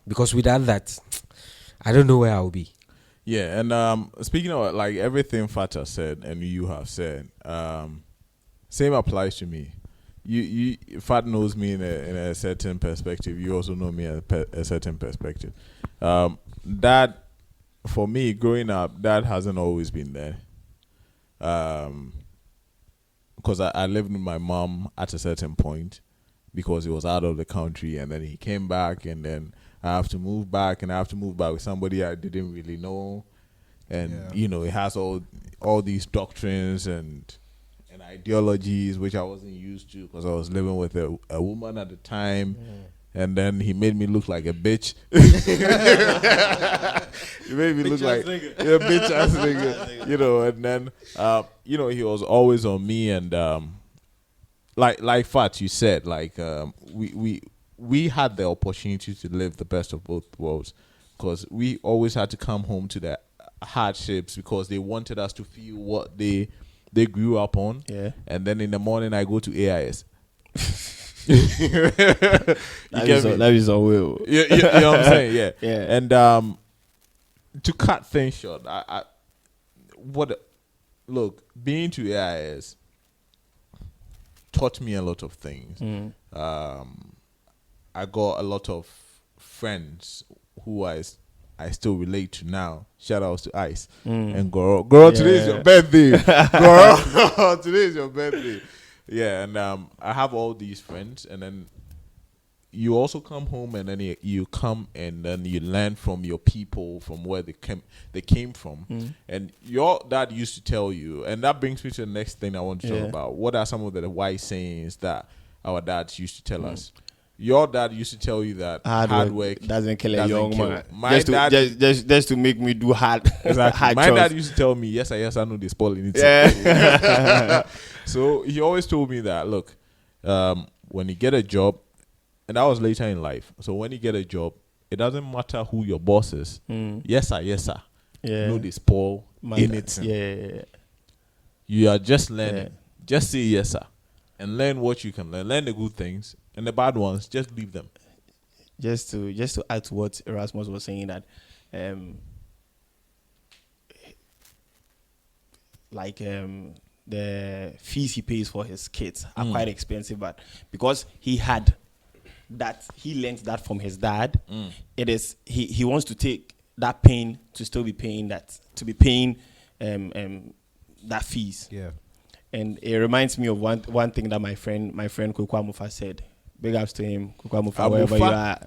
Because without that, I don't know where I'll be. Yeah, and speaking of like everything Fatah said and you have said, same applies to me. You Fat knows me in a certain perspective. You also know me in a certain perspective. Dad, for me growing up, Dad hasn't always been there. Because I lived with my mom at a certain point because he was out of the country, and then he came back, and then I have to move back, and I have to move back with somebody I didn't really know, and you know, it has all these doctrines and ideologies which I wasn't used to because I was living with a woman at the time. And then he made me look like a bitch. He made me look like a bitch ass nigga. You know, and then you know, he was always on me, and like Fat, you said, like we had the opportunity to live the best of both worlds because we always had to come home to the hardships because they wanted us to feel what they grew up on. Yeah. And then in the morning I go to AIS. That is a will. You know what I'm saying? Yeah. And to cut things short, being to AIS taught me a lot of things. I got a lot of friends who I still relate to now. Shout outs to Ice and Goro. Goro, today is your birthday. Goro, today is your birthday. Yeah, and I have all these friends, and then you also come home, and then you come, and then you learn from your people, from where they came from. And your dad used to tell you, and that brings me to the next thing I want to talk about. What are some of the wise sayings that our dads used to tell us? Your dad used to tell you that hard work doesn't kill a young man. My dad just to make me do hard. Exactly. My dad used to tell me, yes, I know this spoiling it. So he always told me that, look, when you get a job, and that was later in life. So when you get a job, it doesn't matter who your boss is. Yes, sir. Yeah. No, they spoil anything. Yeah. You are just learning. Just say yes, sir, and learn what you can learn. Learn the good things. And the bad ones, just leave them. Just to add to what Erasmus was saying, that like the fees he pays for his kids are quite expensive, but because he learned that from his dad, it is he wants to take that pain to still be paying that that fees. Yeah. And it reminds me of one thing that my friend Kukwa Mufa said. Big ups to him, Kukwa Mufa, wherever you are.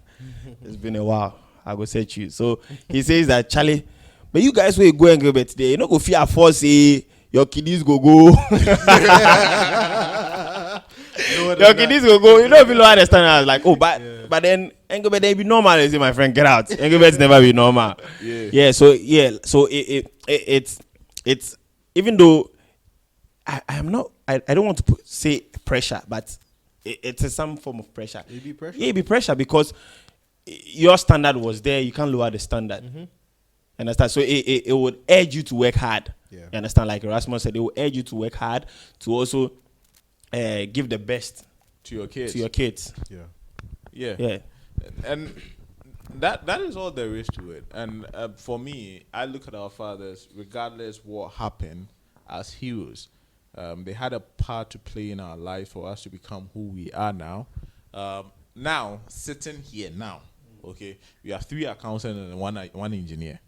It's been a while. I go search you. So he says that, Charlie, but you guys will go and go back today. You know, go fear force say your kiddies go. Your kiddies go. You know, if you don't understand, I was like, oh, but then Engobet they be normal. I say, my friend, get out. Engobet's never be normal. So it's even though I don't want to say pressure, but it's some form of pressure. It be pressure. Yeah, it be pressure because your standard was there. You can't lower the standard. Understand? So it would urge you to work hard. Yeah. You understand? Like Erasmus said, it will urge you to work hard to also give the best to your kids. Yeah. And that is all there is to it. And for me, I look at our fathers, regardless what happened, as heroes. They had a part to play in our lives for us to become who we are now. Now, sitting here now, okay, we have 3 accountants and one engineer.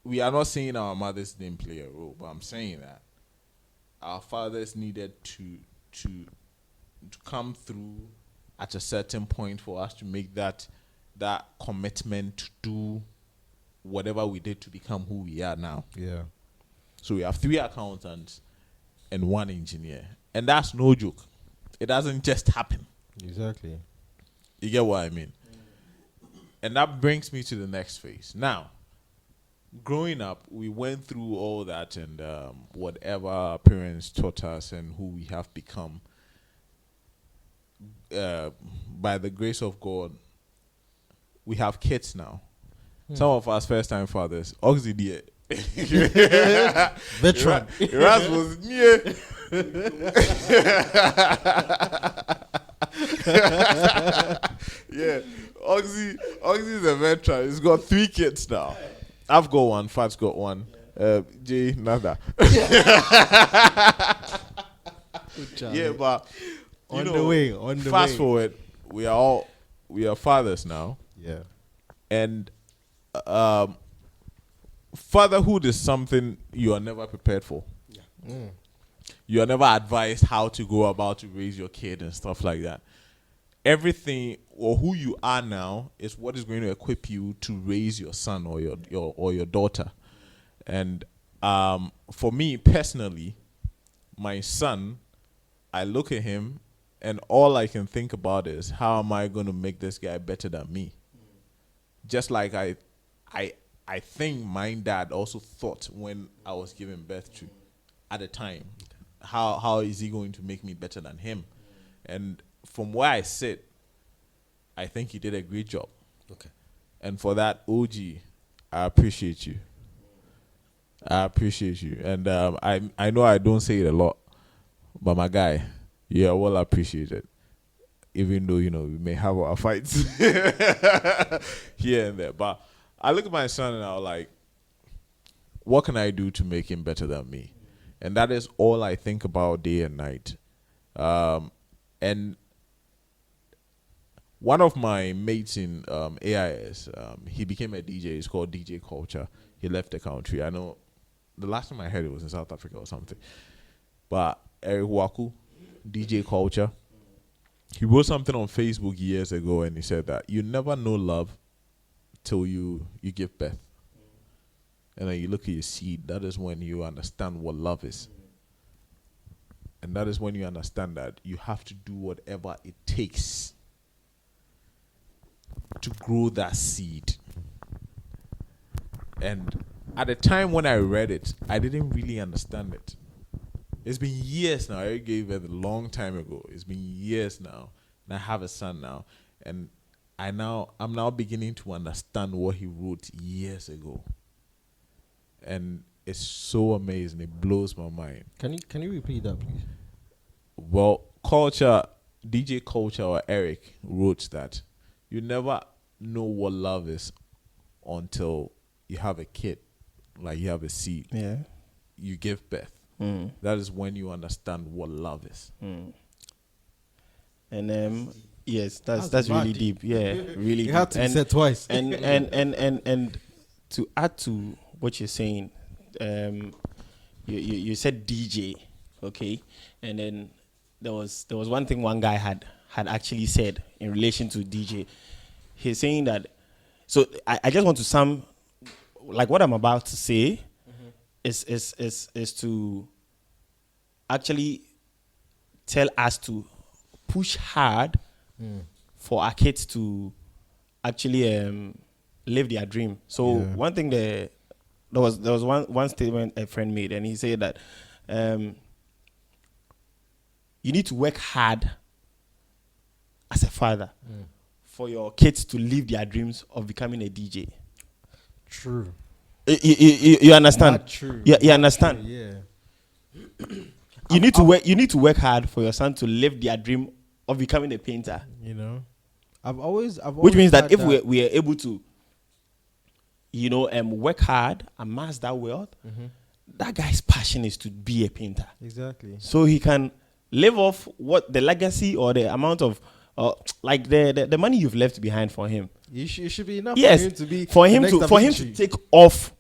We are not saying our mothers didn't play a role, but I'm saying that our fathers needed to come through at a certain point for us to make that commitment to do whatever we did to become who we are now. Yeah. So we have 3 accountants and 1 engineer. And that's no joke. It doesn't just happen. Exactly. You get what I mean? And that brings me to the next phase. Now, growing up, we went through all that and whatever our parents taught us and who we have become. By the grace of God, we have kids now. Some of us first-time fathers. Oxy dear. Veteran. Erasmus, yeah. Yeah, Oxy's a veteran. He's got 3 kids now. I've got 1. Fat's got 1. Jay, nada. Yeah, but on the way. Fast forward, we are fathers now, Yeah. and fatherhood is something you are never prepared for. You are never advised how to go about to raise your kid and stuff like that. Everything or who you are now is what is going to equip you to raise your son or your daughter. And for me personally, my son, I look at him and all I can think about is how am I going to make this guy better than me? Just like I think my dad also thought when I was giving birth to at the time, how is he going to make me better than him? And from where I sit, I think he did a great job. Okay. And for that, OG, I appreciate you. And I know I don't say it a lot, but my guy, you are well appreciated. Even though, we may have our fights here and there. But I look at my son and I'm like, what can I do to make him better than me? And that is all I think about day and night. And one of my mates in AIS, he became a DJ. It's called DJ Culture. He left the country. I know the last time I heard it was in South Africa or something. But Eric Waku, DJ Culture, he wrote something on Facebook years ago and he said that you never know love till you give birth. And then you look at your seed. That is when you understand what love is. And that is when you understand that you have to do whatever it takes to grow that seed. And at the time when I read it, I didn't really understand it. It's been years now. I gave it a long time ago. It's been years now. And I have a son now. And I'm now beginning to understand what he wrote years ago. And it's so amazing. It blows my mind. Can you repeat that, please? Well, DJ Culture or Eric wrote that you never know what love is until you have a kid. like you have a seed, you give birth. That is when you understand what love is. And yes, that's really deep. Yeah, really. You have to be said twice. And to add to what you're saying, you said DJ, okay, and then there was one thing one guy had actually said in relation to DJ. He's saying that. So I just want to sum, like what I'm about to say, is to actually tell us to push hard for our kids to actually live their dream. So one thing there was one statement a friend made, and he said that you need to work hard as a father for your kids to live their dreams of becoming a DJ. True. You understand? Not true. Yeah, you understand? True, yeah. You need to work hard for your son to live their dream of becoming a painter. You know, I've always which means that had if we are able to, work hard, amass that wealth, that guy's passion is to be a painter. Exactly. So he can live off what the legacy or the amount of, like the money you've left behind for him. It should be enough Yes, for him to be for the him next to Da take Vinci. off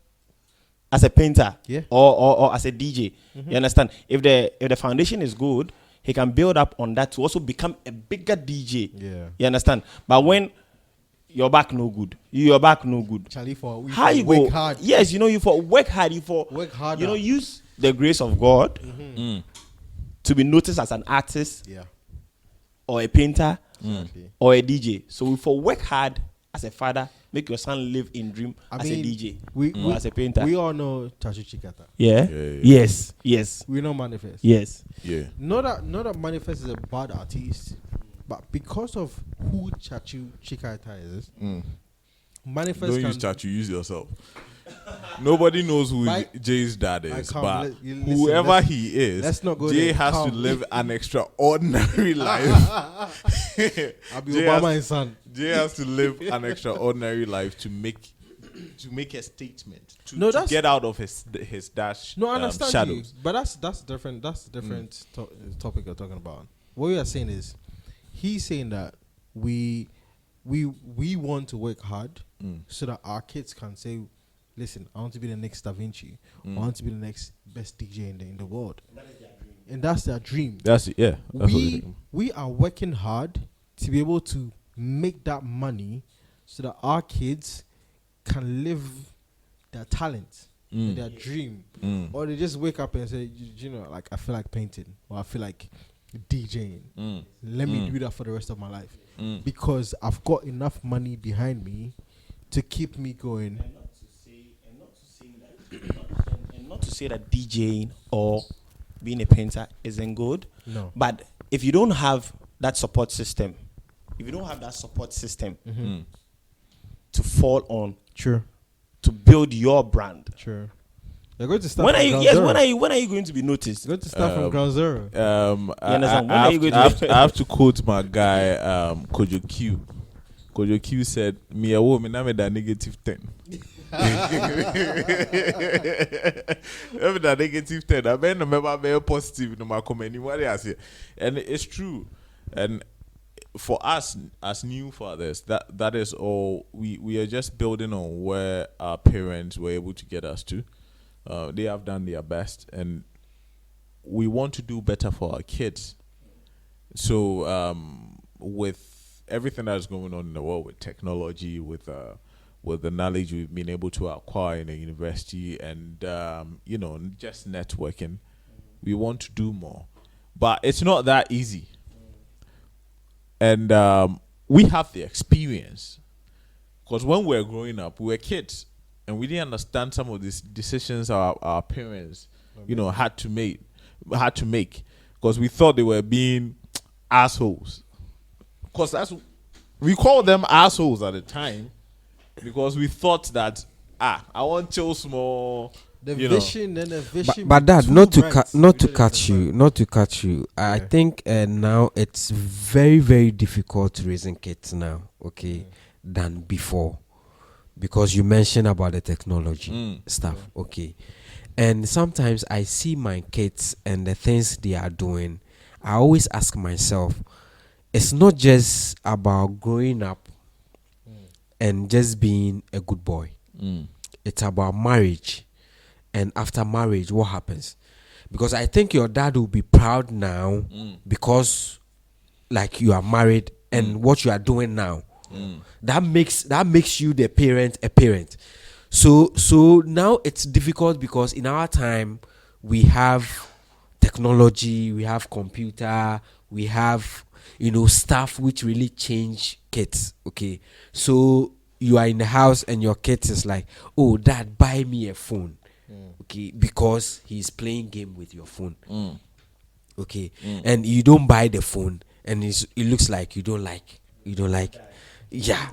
as a painter, Yeah. or as a DJ. You understand? If the foundation is good, he can build up on that to also become a bigger DJ. Yeah. You understand? But when your back no good, Charlie, how you work go? hard. Yes, you for work hard. Work harder. Use the grace of God to be noticed as an artist, Yeah. or a painter, Exactly. or a DJ. So for work hard as a father, make your son live in dream as a DJ or as a painter. We all know Tachu Chikata. Yeah? Yeah. Yes. We know Manifest. Yes. Yeah. Not that Manifest is a bad artist, but because of who Chachu Chikata is, Manifest Don't can use Chachu, use yourself. Nobody knows who My- Jay's dad is, can't but listen, whoever let's- he is, let's not go Jay there. has to Calm. live an extraordinary life. I'll be Jay Obama has- and son. Jay has to live an extraordinary life to make a statement, to that's- get out of his dash No, I understand shadows. you, but that's different. That's a different topic you're talking about. What we are saying is, he's saying that we want to work hard so that our kids can say, "Listen, I want to be the next Da Vinci. I want to be the next best DJ in the world." And that's their dream. That's it. Yeah. That's what it is. We are working hard to be able to make that money so that our kids can live their talent and their dream. Or they just wake up and say, like, I feel like painting, or I feel like DJing. Let me do that for the rest of my life. Because I've got enough money behind me to keep me going. And not to say that DJing or being a painter isn't good. No. But if you don't have that support system, to fall on, Sure. to build your brand, Sure. You're going to start when from are you? ground Yes, zero. when are you going to be noticed? You're going to start from ground zero. understand? When are you going to- I have to quote my guy, Kojo Q. Kojo Q said, "Me a woman, I'm a negative 10." Every that negative 10, I mean, remember very positive no matter comment anybody has here, and it's true. And for us as new fathers, that is all we are just building on where our parents were able to get us to. They have done their best, and we want to do better for our kids. So with everything that's going on in the world, with technology, with the knowledge we've been able to acquire in the university, and just networking, we want to do more, but it's not that easy. And we have the experience, because when we were growing up, we were kids, and we didn't understand some of these decisions our parents, had to make, because we thought they were being assholes. Because we called them assholes at the time, because we thought that I want chill small. The vision and the vision. But Dad, too not to bright. cut you. I think now it's very, very difficult to raising kids now, okay, than before, because you mentioned about the technology stuff. Okay. And sometimes I see my kids and the things they are doing. I always ask myself, it's not just about growing up and just being a good boy. It's about marriage. And after marriage, what happens? Because I think your dad will be proud now because like you are married and what you are doing now. That makes you the parent a parent. So now it's difficult because in our time we have technology, we have computer, we have stuff which really change kids. Okay, so you are in the house and your kids is like, oh dad, buy me a phone. Okay, because he's playing game with your phone. Okay, and you don't buy the phone and it looks like you don't like. Yeah,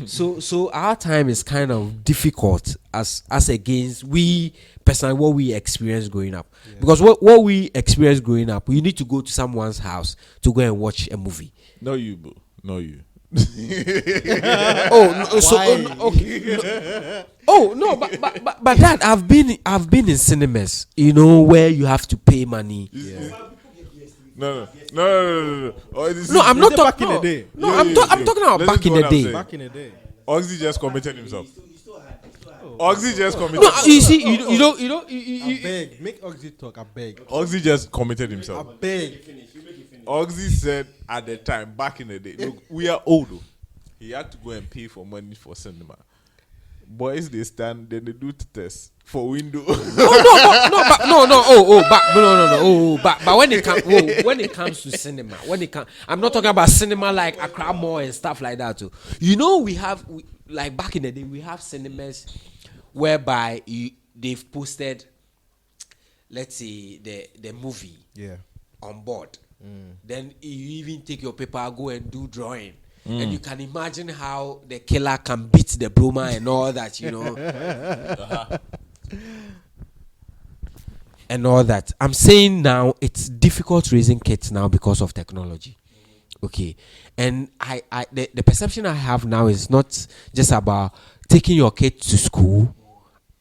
so our time is kind of difficult as against we personally what we experienced growing up. Because what we experienced growing up, you need to go to someone's house to go and watch a movie. No, you, boo. No, you. But Dad, I've been in cinemas, where you have to pay money. No. No, I'm not talking back in the day. No, I'm talking about back in the day. Back in the day. Oxy just committed himself. Oxy just committed. No, you see, you don't. I beg, make Oxy talk. I beg. Oxy just committed himself. I beg. Oxy said at the time, back in the day, look, we are old. He had to go and pay for money for cinema. Boys, they stand, then they do test for window. But when it comes to cinema, I'm not talking about cinema like Accra Mall and stuff like that too. We have like back in the day, we have cinemas whereby they've posted, let's say the movie on board. Then you even take your paper, go and do drawing. And you can imagine how the killer can beat the broma and all that, and all that. I'm saying now it's difficult raising kids now because of technology. Okay. And the perception I have now is not just about taking your kid to school,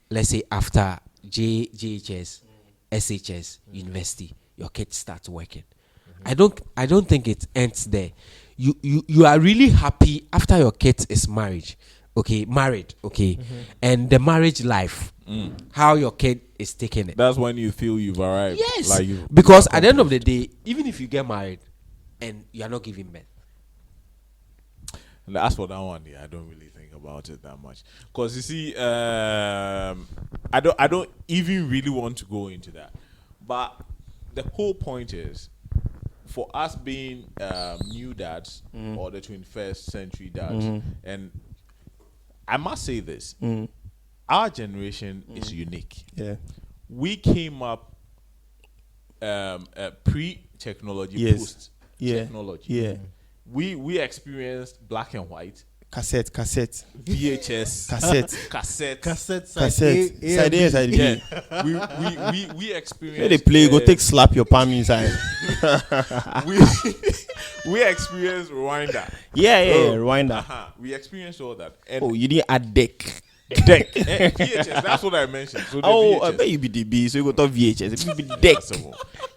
let's say after JHS, SHS, university, your kid starts working. I don't think it ends there. You are really happy after your kid is married, okay, and the marriage life, how your kid is taking it. That's when you feel you've arrived. Yes, because at the end of the day, even if you get married and you are not giving birth. And as for that one, I don't really think about it that much. Because you see, I don't even really want to go into that. But the whole point is, for us being new dads or the 21st century dads, and I must say this, our generation is unique. Yeah, we came up pre-technology, post-technology. Yeah, we experienced black and white. Cassette, VHS, cassette, side A, side B. Yeah. We experienced. Where they play, go take slap your palm inside. we experienced Rwanda. Yeah, Rwanda. We experienced all that. And you didn't add deck. VHS, that's what I mentioned. So I bet you be DB, so you go to VHS. It be deck.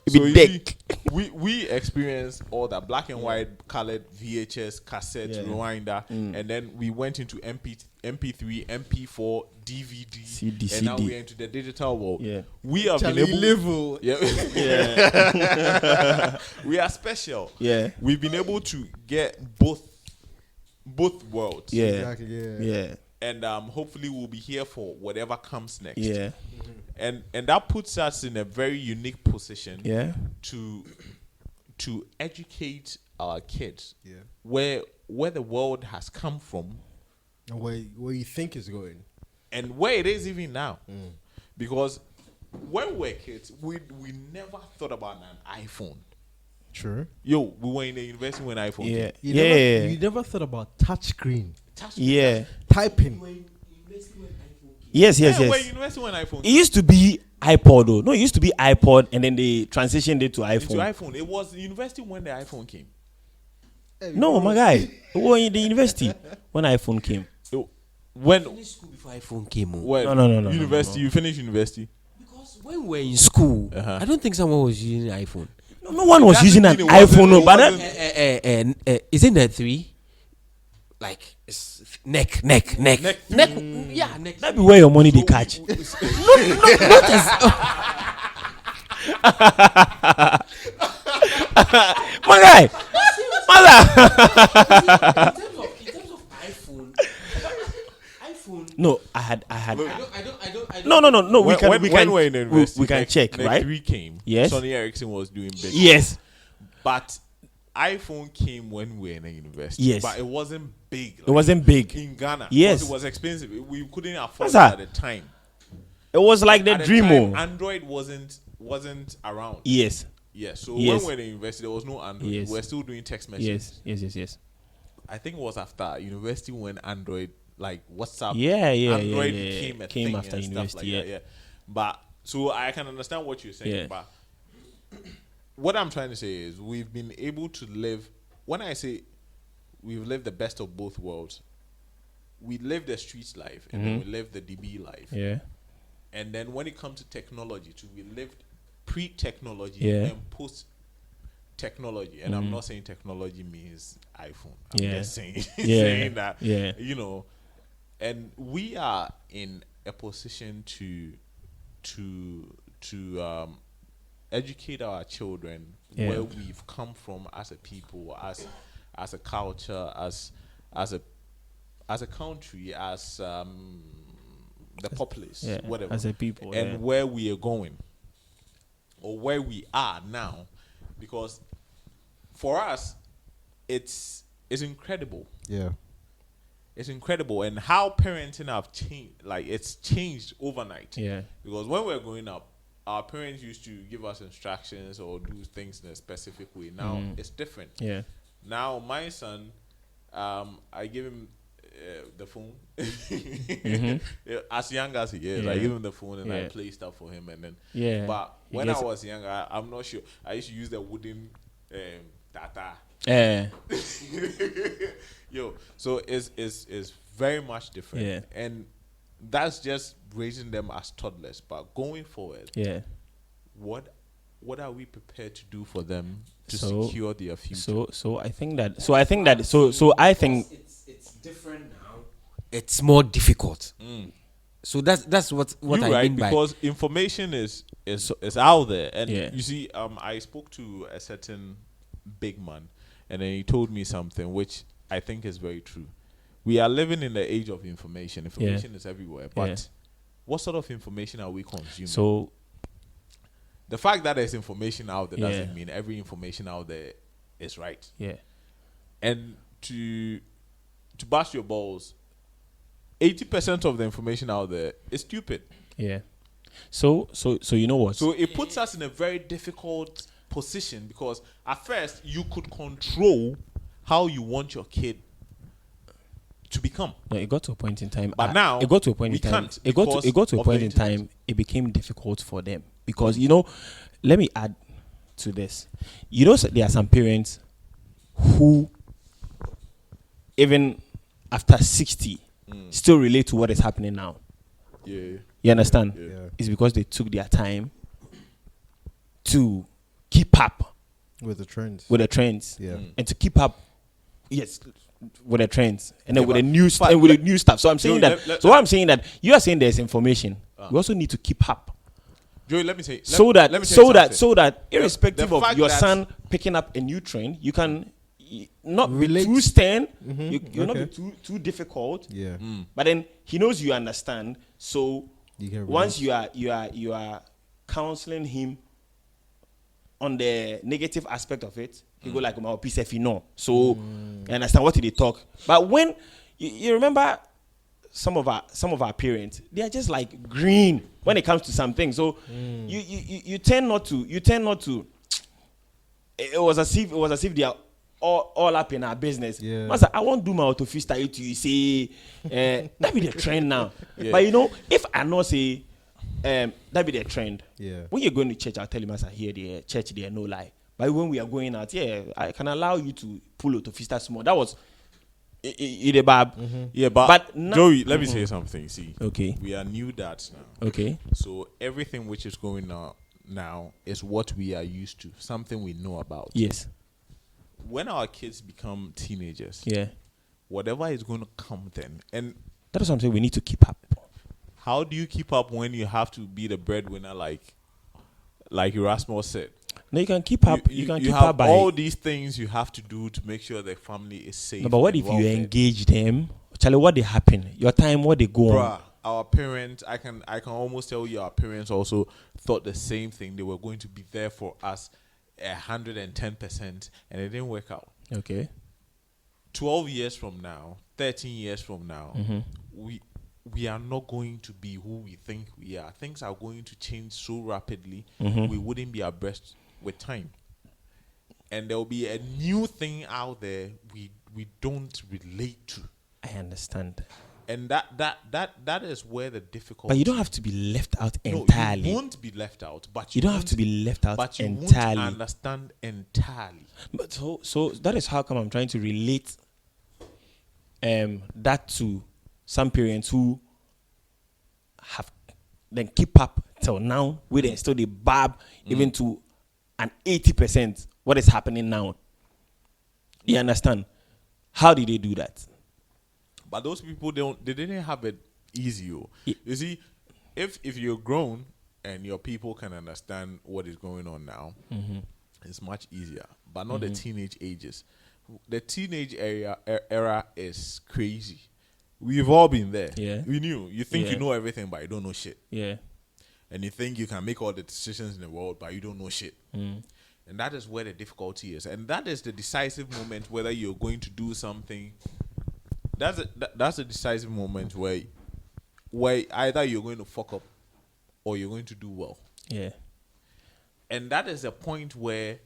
It be deck. We experienced all that black and white, colored VHS, cassette, Rwanda, and then we went into MP3, MP4, DVD, CD. Now we're into the digital world. Yeah. We have been able. We are special. Yeah. We've been able to get both worlds. Yeah. Exactly, Yeah. And hopefully we'll be here for whatever comes next. Yeah. And that puts us in a very unique position. Yeah. To educate our kids. Yeah. Where the world has come from. And where you think it's going. And where it is even now. Because when we were kids, we never thought about an iPhone. Sure. Yo, we were in the university when iPhone came. You never thought about touchscreen. Yeah. Typing. Yes. When university when iPhone It used to be iPod though. No, it used to be iPod and then they transitioned it to iPhone. It was university when the iPhone came. No, my guy. We were in the university when iPhone came. when finished school before iPhone came on. when No. university, you finished university. Because when we were in school, Uh-huh. I don't think someone was using iPhone. No one was Doesn't using an mean it wasn't- iPhone, no, it but wasn't- then, Isn't there 3? Like it's neck. Neck Yeah, neck. that be where your money they catch. My guy, mother. In terms of iPhone. No, I had. I don't. No. We can when we were in university, we can check, Neck right? 3 came. Yes. Sony Ericsson was doing big. Yes. But iPhone came when we were in university. Yes. But it wasn't big. It wasn't big. in Ghana. Yes. Because it was expensive. We couldn't afford What's it that? at the time. It was like the At dream. time, Oh. Android wasn't around. Yes. Yeah. So Yes. when we were in university, there was no Android. Yes. We were still doing text messages. Yes. I think it was after university when Android, like WhatsApp, Yeah. Android yeah. became a Came thing after and university. stuff like that. Yeah. But so I can understand what you're saying. Yeah. But what I'm trying to say is we've been able to live. When I say we've lived the best of both worlds, we live the streets life and then we live the DB life. Yeah. And then when it comes to technology, too, we lived pre-technology Yeah. and post-technology. And I'm not saying technology means iPhone. I'm Yeah. just saying, Yeah. saying that, Yeah. you know, and we are in a position to educate our children where we've come from as a people, as a culture, as a country, as the populace, Yeah. whatever, As a people. and Yeah. where we are going or where we are now, because for us it's incredible. Yeah. It's incredible, and how parenting have changed. Like it's changed overnight. Yeah. Because when we were growing up, our parents used to give us instructions or do things in a specific way. Now it's different. Yeah. Now my son, I give him the phone. As young as he is, I Yeah. give him the phone and I Yeah. play stuff for him. And then, Yeah. but He when gets I it. was younger, I'm not sure. I used to use the wooden tata. Yeah. Yo, so it's very much different. Yeah. And that's just raising them as toddlers. But going forward, Yeah. what are we prepared to do for them to So- secure their future? So I think I think It's different now. It's more difficult. So that's what You're I right, mean by because information is out there, and Yeah. you see, I spoke to a certain big man, and then he told me something which I think is very true. We are living in the age of information. Information is everywhere, but Yeah. what sort of information are we consuming? so. The fact that there's information out there Yeah. doesn't mean every information out there is right. Yeah. And to bust your balls, 80% of the information out there is stupid. Yeah. So you know what? So it puts us in a very difficult position, because at first you could control how you want your kid to become. No, it got to a point in time. But now, it got to a point we in time. can't It got to because a of point the in time. internet. It became difficult for them because let me add to this. There are some parents who, even after 60, still relate to what is happening now. Yeah. You understand? Yeah. It's because they took their time to keep up With the trends. with the trends. Yeah. And to keep up, with the trends and then Yeah, with the but- new but and with the new stuff. So I'm saying Joey, that. So what I'm saying that you are saying there's information. We also need to keep up Joey, let me say so let me tell you something. irrespective the of fact your that- son picking up a new trend, you can not Relate. be too stern. Mhm, You'll not okay. be too difficult. Yeah. But then he knows you understand. So You can once relate. you are counseling him on the negative aspect of it, he go like, "My piece if you know." So you understand what they talk. But when you remember some of our parents, they are just like green when it comes to some things. So you tend not to. It was as if they are all up in our business. Yeah. Master, I won't do my autofista to you say that be the trend now. Yeah. But if I not say that be the trend. Yeah. When you're going to church, I'll tell you, Master, here the church there, no lie. But when we are going out, I can allow you to pull autofista small. That was the bab. Yeah, but now, Joey, let me say something. See, okay, we are new dads now. Okay. So everything which is going on now is what we are used to, something we know about. Yes. When our kids become teenagers, Yeah, whatever is going to come then, and that is something we need to keep up. how do you keep up when you have to be the breadwinner, like Erasmus said? No, you can keep up. You can keep have up by all these things you have to do to make sure the family is safe. No, but what and if you well-fed. engage them? Charlie, what they happen? Your time, what they go on? Bruh, our parents, I can almost tell you, our parents also thought the same thing. They were going to be there for us 110%, and it didn't work out. Okay. 12 years from now, 13 years from now, we are not going to be who we think we are. Things are going to change so rapidly, we wouldn't be abreast with time. And there will be a new thing out there we don't relate to. I understand. And that is where the difficulty. But you don't have to be left out No, entirely. you won't be left out, but You don't have to be left out but you entirely. won't understand entirely. But so that is how come I'm trying to relate that to some parents who have then keep up till now, where they still the barb even to an 80% what is happening now. You understand? How did they do that? But those people they didn't have it easy. Yeah. You see, if you're grown and your people can understand what is going on now, it's much easier. But not the teenage ages. The teenage era is crazy. We've all been there. Yeah. We knew. You think Yeah. you know everything, but you don't know shit. Yeah. And you think you can make all the decisions in the world, but you don't know shit. And that is where the difficulty is. And that is the decisive moment whether you're going to do something. That's a decisive moment where either you're going to fuck up or you're going to do well. Yeah. And that is a point where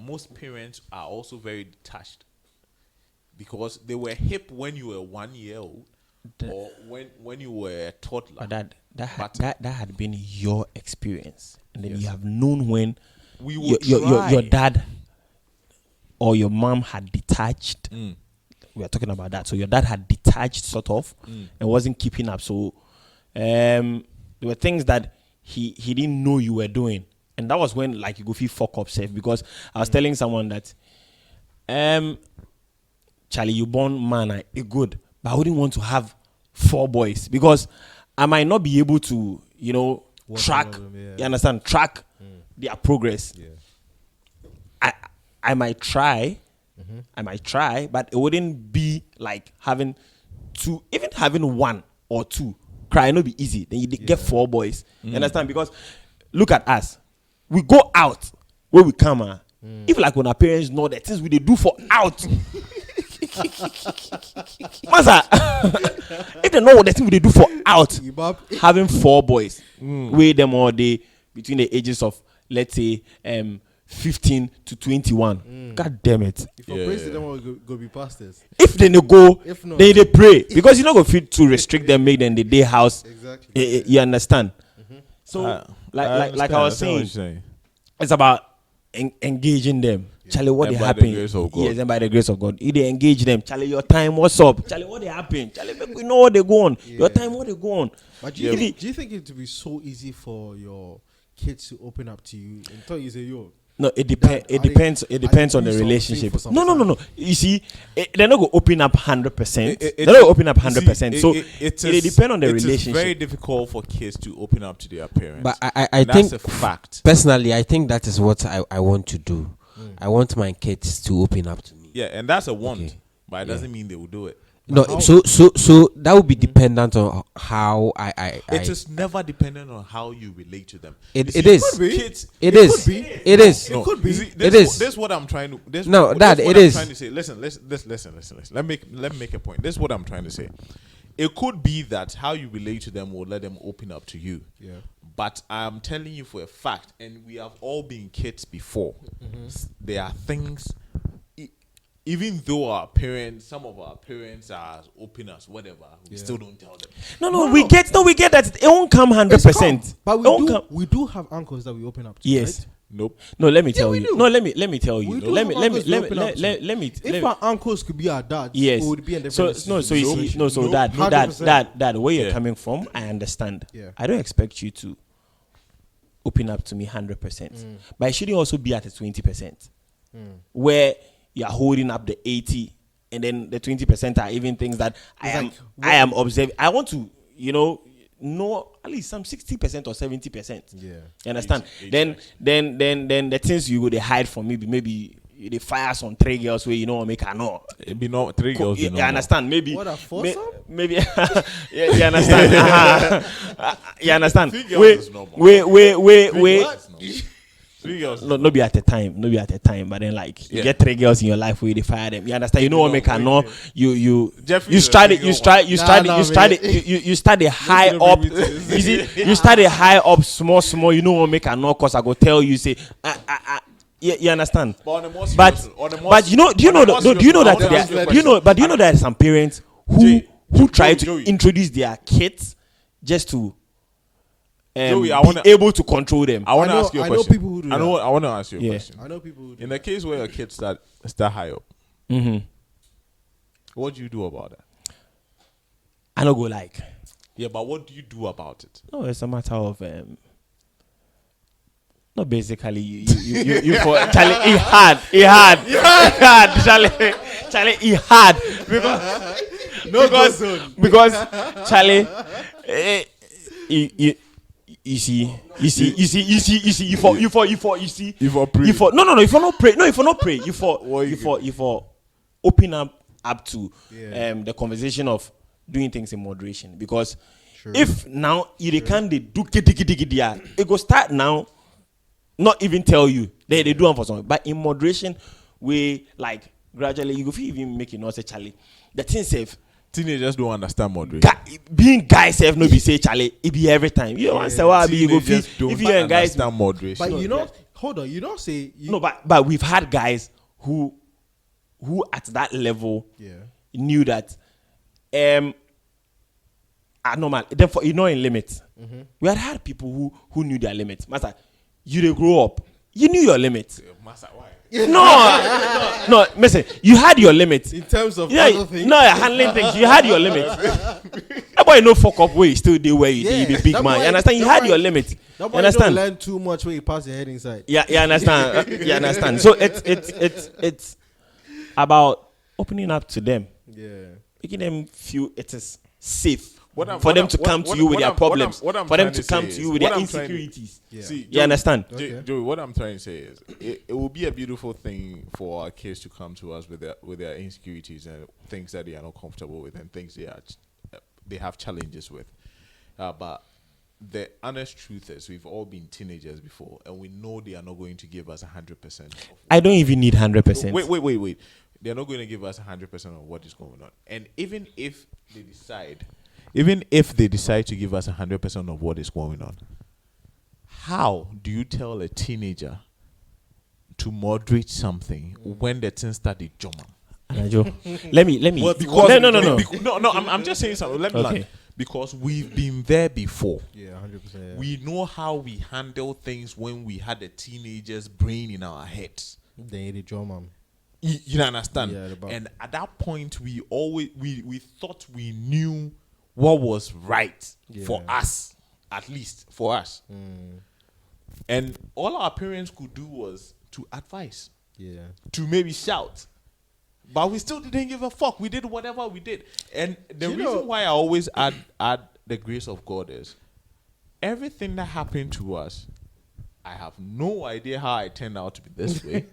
most parents are also very detached, because they were hip when you were 1 year old or when you were a toddler. But that had been your experience, and then Yes. you have known when We would your dad or your mom had detached. We are talking about that. So your dad had detached sort of and wasn't keeping up. So there were things that he didn't know you were doing. And that was when like you go feel fuck up safe, because I was telling someone that Charlie, you born man a good, but I wouldn't want to have 4 boys because I might not be able to, track. You understand? Track their progress. Yeah. I might try. I might try, but it wouldn't be like having 2, even having 1 or 2. Cry not be easy. Then you get 4 boys. You understand? Because look at us. We go out where we come. If like when our parents know the things we they do for out. Masa, if they know what the thing they do for out, having 4 boys, weigh them all day between the ages of, let's say, 15 to 21. God damn it. If I praise them, will go be pastors. If they no go, If not, they pray. Because you're not going to fit to restrict them, make them the day house. Exactly. You understand? So, like I was saying, it's about engaging them. Charlie, what And they by the happen? grace of God. Yes, and by the grace of God. If they engage them, Charlie, your time, what's up? Charlie, what they happen? Charlie, make we know what they go on. Your time, what they go on. But do you think it would be so easy for your kids to open up to you and tell you, say, yo? No, it depends. It depends. It depends on the relationship. No. You see, they're not going to open up 100%. They're not going to open up 100%. So it depends on the relationship. It's very difficult for kids to open up to their parents. But I think that's a fact. Personally, I think that is what I want to do. I want my kids to open up to me. Yeah, and that's a want, Okay. but it doesn't mean they will do it. No, so that would be dependent on how It is never dependent on how you relate to them. It You see, is. Kids, It is. It is. No, It could be. you see, It this, is. This is what I'm trying to. This, No, this Dad, what it I'm is. Trying to say. Listen. Let me make a point. This is what I'm trying to say. It could be that how you relate to them will let them open up to you. Yeah. But I'm telling you for a fact, and we have all been kids before. There are things. Even though some of our parents are open us, whatever, we still don't tell them. No, we get that it won't come 100%. But we do have uncles that we open up to. Yes. Right? Nope. No, let me tell we you. do. No, let me tell you. We do Let have me let me uncles let me open up let me. If our uncles could be our dads, Yes. we would be in So different no. So you see. No. So Nope. dad. No, 100%. dad. Where you're Yeah. coming from, I understand. Yeah. I don't expect you to open up to me 100%, but it shouldn't also be at a 20%, where you are holding up the 80, and then the 20% are even things that I am observing. I want to, know at least some 60% or 70%. Yeah. You understand? 80, Then the things you go they hide from maybe they fire some 3 girls where make her know. It be not 3 girls. You understand? Maybe What, a foursome? maybe yeah, you understand? You understand? 3 girls is normal. Wait. 3 girls. No be at a time, but then you get 3 girls in your life where they fire them. You understand? You know what make her know. You start a high up. You see, you start a high up, small. You know what make her know? Cause I go tell you say, you understand? But Do you know that there are some parents who try to introduce their kids just to Joey, be able to control them. I want to ask you a I question. know people who do I want to ask you a question. I know people who do In the case where your kids start high up, what do you do about that? I don't go like. Yeah, but what do you do about it? No, it's a matter of no, basically you for Charlie. It hard. Charlie, it hard because Charlie, you see, you for not pray. You for open up to the conversation of doing things in moderation, because if now you can't do it go start now. Not even tell you they do them for something, but in moderation, we gradually you go even make it not say Charlie. The thing safe. Teenagers don't understand moderation. Being guys have no be say Charlie. It be every time. You don't understand why you go feel if you and guys understand moderation. But hold on, you don't say no. But we've had guys who at that level knew that are normal. Therefore, in limits. We had people who knew their limits. Master, you they grow up. You knew your limits. Master, why? No. Listen, you had your limits in terms of other things. No, handling things. You had your limits. That boy no fuck up where you still do where you be big man. You understand? You had your limits. You understand? Don't learn too much when you pass your head inside. Yeah, you understand. You understand. So it's about opening up to them. Yeah, making them feel it is safe. For them to come to you with their problems. For them to come to you with their insecurities. See, you understand? Joey, what I'm trying to say is, it will be a beautiful thing for our kids to come to us with their insecurities and things that they are not comfortable with and things they have challenges with. But the honest truth is, we've all been teenagers before, and we know they are not going to give us 100%. I don't even need 100%. Wait. They're not going to give us 100% of what is going on. And even if they decide to give us 100% of what is going on, how do you tell a teenager to moderate something when the thing started jumping? Let me. Well, because No. I'm just saying something. Let me land. Because we've been there before. Yeah, 100%. Yeah. We know how we handle things when we had a teenager's brain in our heads. They the drama. You understand? Yeah, and at that point, we thought we knew what was right for us, at least for us. And all our parents could do was to advise, to maybe shout, but we still didn't give a fuck. We did whatever we did. And the reason why I always add the grace of God is, everything that happened to us, I have no idea how I turned out to be this way,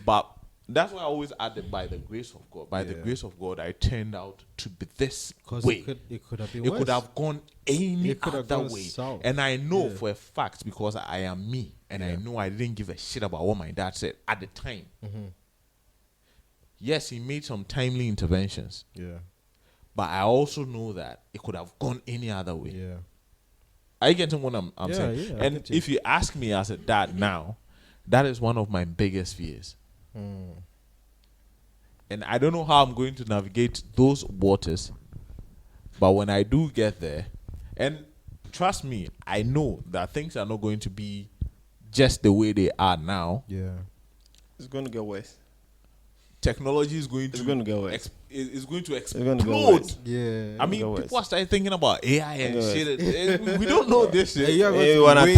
but that's why I always add it by the grace of God. By the grace of God, I turned out to be this way. It could have been It worse. could have gone any other way. South. And I know for a fact, because I am me, and I know I didn't give a shit about what my dad said at the time. Yes, he made some timely interventions. Yeah. But I also know that it could have gone any other way. Yeah. Are you getting what I'm saying? Yeah, and if you ask me as a dad now, that is one of my biggest fears. And I don't know how I'm going to navigate those waters, but when I do get there, and trust me, I know that things are not going to be just the way they are now, It's going to get worse. technology is going It's to going to get worse. Is going to It's going to get explode. worse. Yeah. I mean, Go people worse. are starting thinking about AI and Go shit. We don't know this shit. Yeah, Hey, one one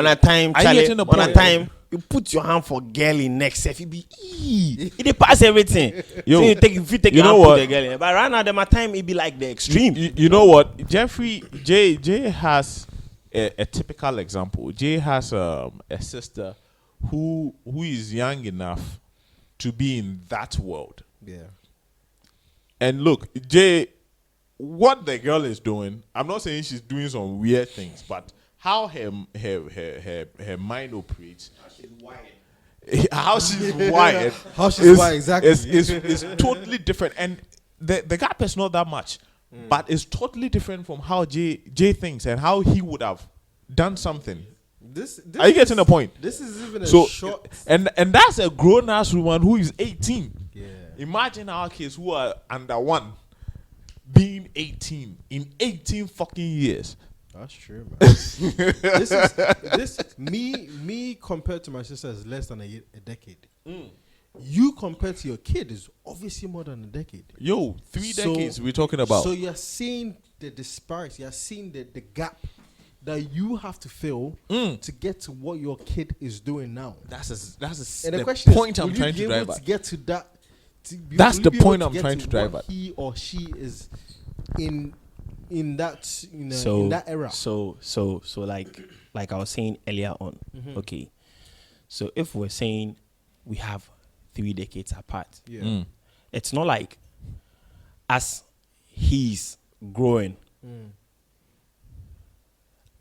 at time, Are you Charlie, getting the one at point? time, you put your hand for girl in next, if you be it pass everything. Yo, So if you take you your know hand, put what? the girl in. But right now, my time it be like the extreme. You know what? Jay has a typical example. Jay has a sister who is young enough to be in that world. Yeah. And look, Jay, what the girl is doing, I'm not saying she's doing some weird things, but how her mind operates, how she's wired, exactly. is totally different. And the gap is not that much, but it's totally different from how Jay thinks and how he would have done something. This Are you getting the point? This is even a So, short. and that's a grown ass woman who is 18. Yeah. Imagine our kids who are under 1 being 18 in 18 fucking years. That's true, man. this me compared to my sister is less than a decade. You compared to your kid is obviously more than a decade. Yo, 3 So- decades we're talking about. So you're seeing the disparity. You're seeing the gap that you have to fill to get to what your kid is doing now. That's And the the question point is, I'm will trying you to be able drive to at. get to that? That's will the you be able point I'm get trying to drive what at. He or she is in that So in that era. So like I was saying earlier on. Okay. So if we're saying we have 3 decades apart, Yeah. it's not like as he's growing.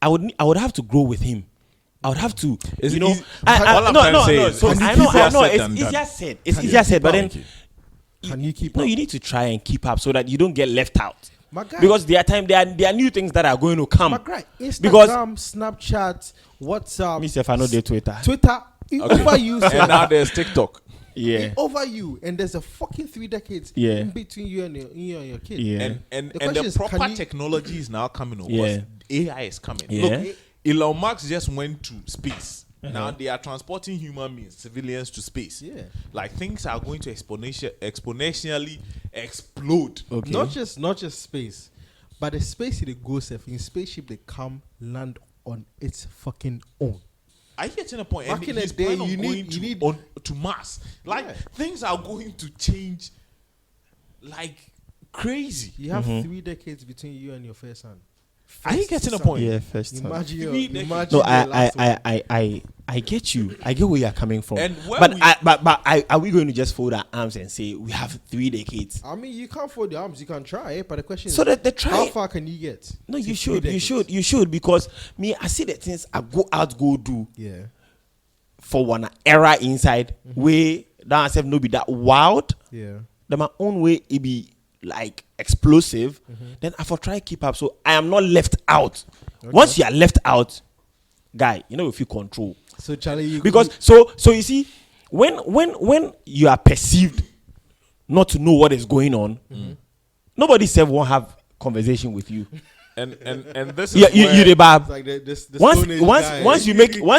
I would have to grow with him. I would have to, Is you it know. easy- all I'm trying to say is, So can you I keep know. easier said It's than done? easier said. It's Can you easier said, but keep then Can you keep no, up? you need to try and keep up so that you don't get left out. My guy. Because there are new things that are going to come. My guy. Instagram, Because- Snapchat, WhatsApp, Myself, I know the Twitter. Twitter. Over you, sir. And now there's TikTok. Yeah. Over you, and there's a fucking 3 decades Yeah. in between you and your kid. Yeah. And The the question is, proper can you- technology is now coming over. Yeah. AI is coming. Yeah. Look, Elon Musk just went to space. Now they are transporting human beings, civilians to space. Yeah. Like things are going to exponentially explode. Okay. Not just space, but the space they go safe in spaceship they come land on its fucking own. Are you getting a point? Back And in the he's day, planning on you going need- to Mars. Like Yeah. things are going to change like crazy. You have 3 decades between you and your first son. Are you First getting a son. point? Yeah, first time. Imagine your, 3 decades. imagine No, your last one. I get you. I get where you're coming from. And when but we- are we going to just fold our arms and say we have 3 decades? I mean, you can't fold your arms. You can try, but the question So is, that they try. how far can you get? No, to you 3 should. decades? You should because me, I see the things I go do Yeah. for one era inside where that myself no be that wild. Yeah. Then my own way it be like explosive. Then I for try keep up. So I am not left out. Once you are left out, guy, you know if you control. So Charlie, you Because so you see, when you are perceived not to know what is going on, nobody said won't have conversation with you. And this is Yeah, you where- the bab. it's like the Once Stone Age guy. once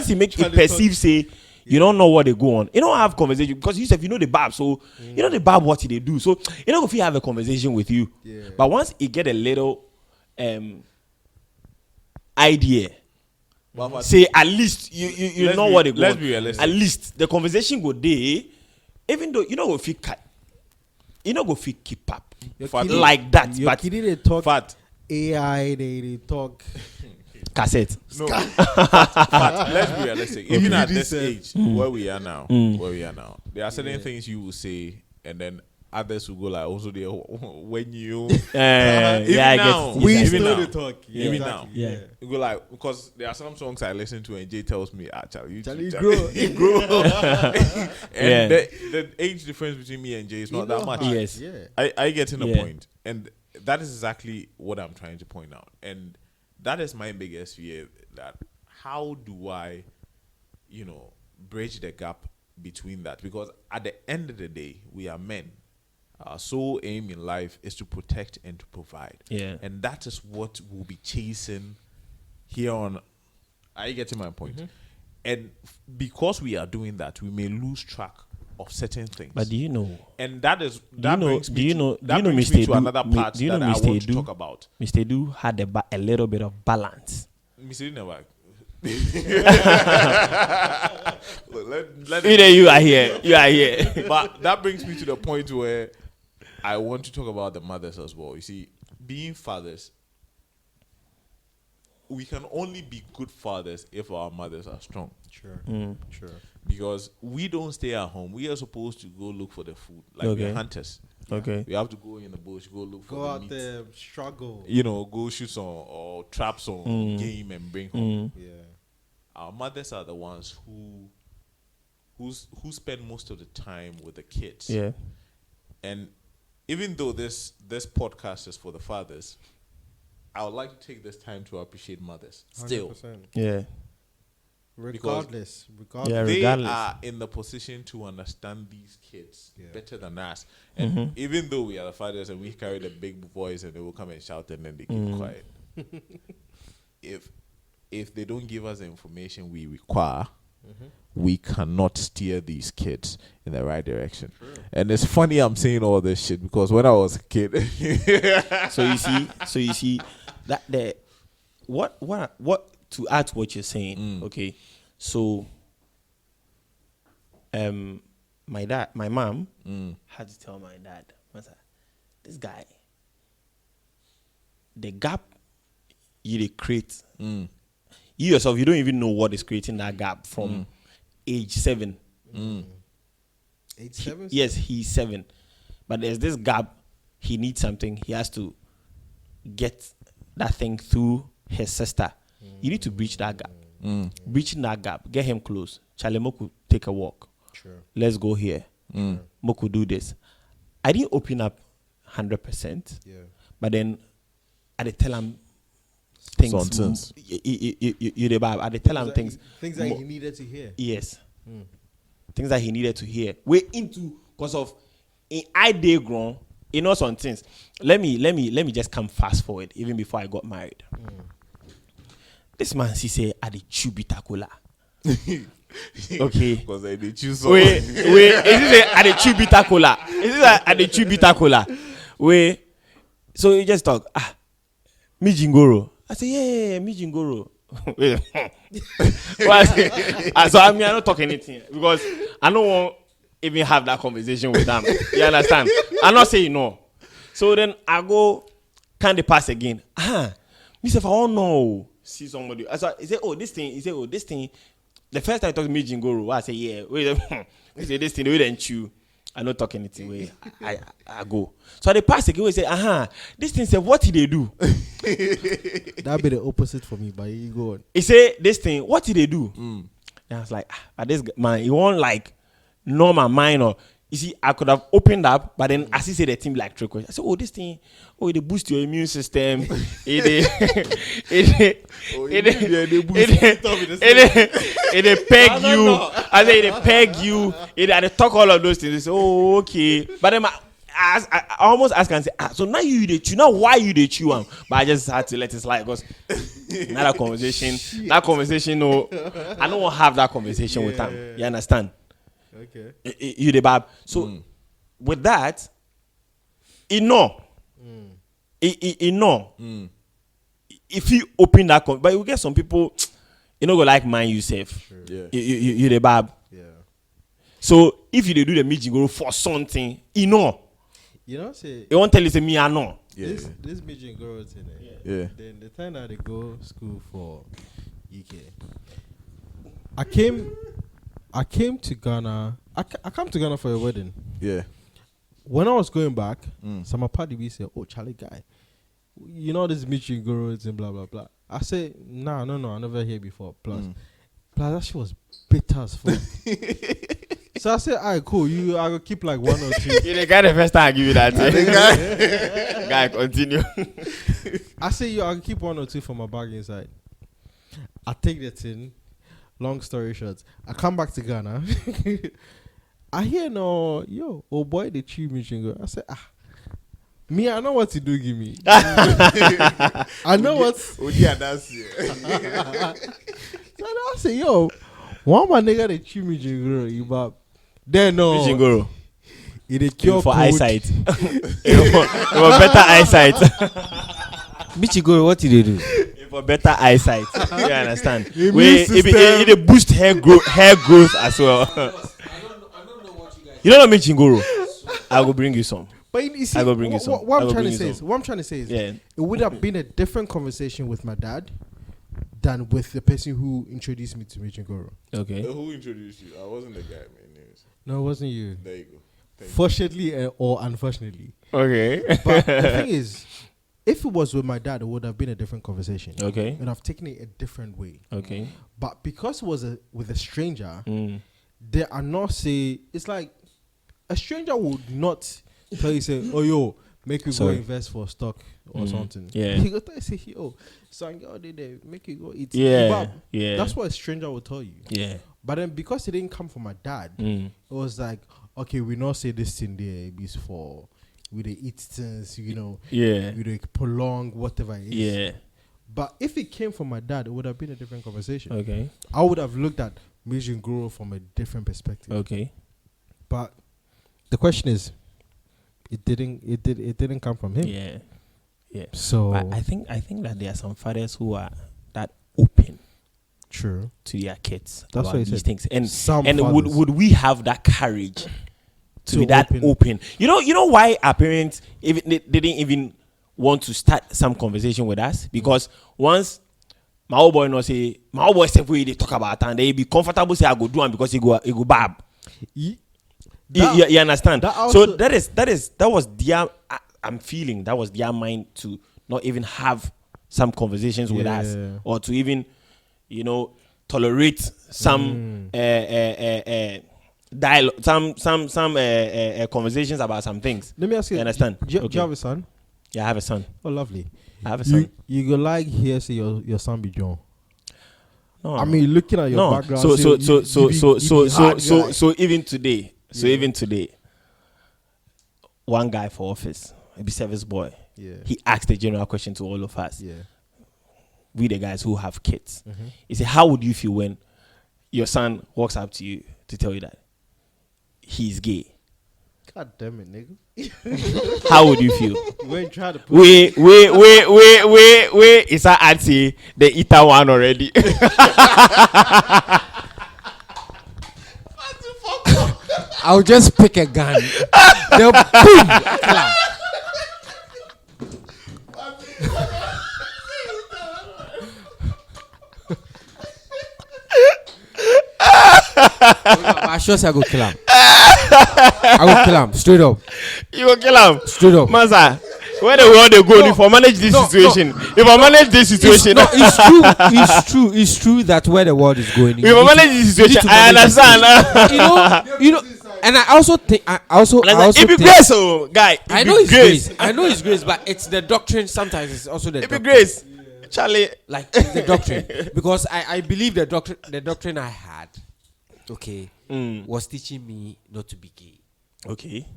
you make it Charlie perceive, say you don't know what they go on. You don't have conversation because you know the bab, so you know the bab what they do. So you know if you have a conversation with you, Yeah. but once you get a little idea, But- say at least you Let's know be- what they go let's on. be realistic. At least the conversation go there, even though you know if you go fit keep up Your Fat- kiddie- like that, your but kiddie they talk Fat. AI, they talk. cassette. No, but let's be realistic. Even at Really this said- age, where we are now, there are certain things you will say, and then others will go like, also there when you Yeah, I now, get. We even still now. the talk. Yeah, Even exactly. now. Yeah. you go like because there are some songs I listen to and Jay tells me, Charlie, Charlie, you Charlie, grow. you grow. And Yeah. the age difference between me and Jay is not that much. Yes. Yeah. I get in the Yeah. point, and that is exactly what I'm trying to point out, and that is my biggest fear. That how do I, bridge the gap between that? Because at the end of the day, we are men. Our sole aim in life is to protect and to provide, Yeah. and that is what we'll be chasing here on. Are you getting my point? And because we are doing that, we may lose track of certain things. But do you know? And that is Do that you know? brings Do me you to- know? Do that you know? brings me Mr. to Edu, another part do you that know I Mr. want to Edu? talk about. Mr. Edu had a little bit of balance. Mr. Never. Let Either you are here. You are here. But that brings me to the point where I want to talk about the mothers as well. You see, being fathers, we can only be good fathers if our mothers are strong. Sure. Sure. Because we don't stay at home. We are supposed to go look for the food. Like we're Okay. hunters. Okay. We have to go in the bush, go look for Go the out meat. there, struggle. You know, go shoot some or trap some game and bring home. Yeah. Our mothers are the ones who spend most of the time with the kids. Yeah. And even though this podcast is for the fathers, I would like to take this time to appreciate mothers. Still, 100%. Yeah. Regardless. Yeah, they regardless. are in the position to understand these kids Yeah. better than us. And even though we are the fathers and we carry the big voice and they will come and shout and then they keep quiet. If they don't give us the information we require, we cannot steer these kids in the right direction. True. And it's funny I'm saying all this shit because when I was a kid, So you see that the what to add to what you're saying. Okay, so my mom had to tell my dad, this guy, the gap you create, you yourself, you don't even know what is creating that gap from age 7. Age 7? Yes, he's 7, but there's this gap. He needs something. He has to get that thing through his sister. You need to breach that gap. Breaching that gap, get him close. Charlie Moku, take a walk. Sure. Let's go here. Moku, do this. I didn't open up 100%, Yeah. but then I did tell him things. Nonsense. You the Bab. I did tell him things. Things that he needed to hear. Yes. Things that he needed to hear. Way into because of in I day grown. You know some things. Let me just come fast forward. Even before I got married, this man he say I the chew bitter cola. Okay. because they choose so Wait. Is this at the chew bitter cola? Is this at the chew bitter cola? Wait. So you just talk. Me Jingoro. I say yeah, me Jingoro. Wait. So I not talk anything because I don't want even have that conversation with them. You understand? I'm not saying no. So then I go, can they pass again? Me say if I don't know, see somebody. So he say, oh this thing. He say, oh this thing. The first time I talk to me Jingoro, I say yeah. Wait, he say this thing. They didn't chew. I don't talk anything. Wait, I go. So they pass again. We say, this thing say what did they do? That'd be the opposite for me, but you go on. He say this thing. What did they do? And I was like, but this man, he won't like know my mind or you see, I could have opened up, but then as he said the thing like trick question. I said, oh, this thing, it boost your immune system. It peg you. I say it peg you. It talk all of those things. They say, oh, okay. But then I almost ask and say, so now you they chew. Now why you they chew? But I just had to let it slide because that conversation, no, I don't want to have that conversation with them. You understand? Okay. You the Bab. So with that, If you open that, but you get some people, you know, go like mine yourself. Sure. Yeah. You the Bab. Yeah. So if you do the meeting go for something, You know, say you won't tell you say me I know. Yeah. this midget girl is in it. Yeah. Then the time that they go school for UK, I came to Ghana. I come to Ghana for a wedding. Yeah. When I was going back, some party we said, "Oh, Charlie guy, you know this midget girls and blah blah blah." I said, no, I never heard before. Plus that shit was bitter as fuck. So I said, alright, cool. I will keep like 1 or 2. You the guy the first time I give you that. Guy, continue. I say, I'll keep 1 or 2 for my bag inside. I take the tin. Long story short, I come back to Ghana. I hear oh boy, the chew mission go. I say, me, I know what to do. Give me. I know what. Oh yeah, that's it. So I say, One my nigga they chew me jingoro. You bab. Then no. Jingoro. It a cure For code. eyesight. For better eyesight. Michigoro, what did they do? For better eyesight. You understand? Immune system. It boost hair growth as well. I don't know what you guys. You don't know Michingoro? I will bring you some. But you see, I go bring you some. what I I'm go trying bring to you say some. is, what I'm trying to say is, Yeah. it would have been a different conversation with my dad than with the person who introduced me to Michigoro. Okay. Who introduced you? I wasn't the guy, man. Anyways. No, it wasn't you. There you go. Thank you. Fortunately or unfortunately. Okay. But the thing is, if it was with my dad, it would have been a different conversation. Okay. And I've taken it a different way. Okay. But because it was with a stranger, Mm. they are not say it's like a stranger would not tell you say, oh yo, make you Sorry. go invest for stock or something. Yeah. He go tell you say, yo, son, go there, make you go eat. Yeah. But Yeah. that's what a stranger will tell you. Yeah. But then because it didn't come from my dad, it was like, okay, we not say this thing there is for we they eat things, you know, Yeah. we they prolong whatever it is. Yeah. But if it came from my dad, it would have been a different conversation. Okay. I would have looked at Mijin Guru from a different perspective. Okay. But the question is, it didn't come from him. Yeah. Yeah. So But I think that there are some fathers who are that open true. to their kids That's about what he these said. things. And Some would fathers. would we have that courage to be that open. open? You know why our parents even they didn't even want to start some conversation with us? Because once my old boy not say my old boy say we they talk about and they be comfortable say I go do it because he go bab. You understand? that So also- that was their I'm feeling that was their mind to not even have some conversations with us Yeah. or to even tolerate some dialogue, some conversations about some things. Let me ask you. You understand? Do you Okay. have a son? Yeah, I have a son. Oh, lovely. I have a son. You go like here say your son be John. No. I mean, looking at your background. So say you be hard guy. even today, one guy for office, a service boy, Yeah. he asked a general question to all of us. Yeah. We the guys who have kids. He said, how would you feel when your son walks up to you to tell you that he's gay? God damn it, nigga. How would you feel? You ain't trying to put Wait. Is that auntie the eater one already? I'll just pick a gun. Then boom, clap. I sure say I go kill him. I go kill him straight up. You will kill him. Straight up. Master, where the world they go, if I manage this situation, if I manage this situation, It's true that where the world is going. if I manage this situation, I understand. You know, and I also think, It be grace, oh, guy. I know it's grace. I know it's grace, but it's the doctrine. Sometimes it's also the It be doctrine. grace, Charlie. Like it's the doctrine, because I believe the doctrine I had, okay, was teaching me not to be gay. Okay,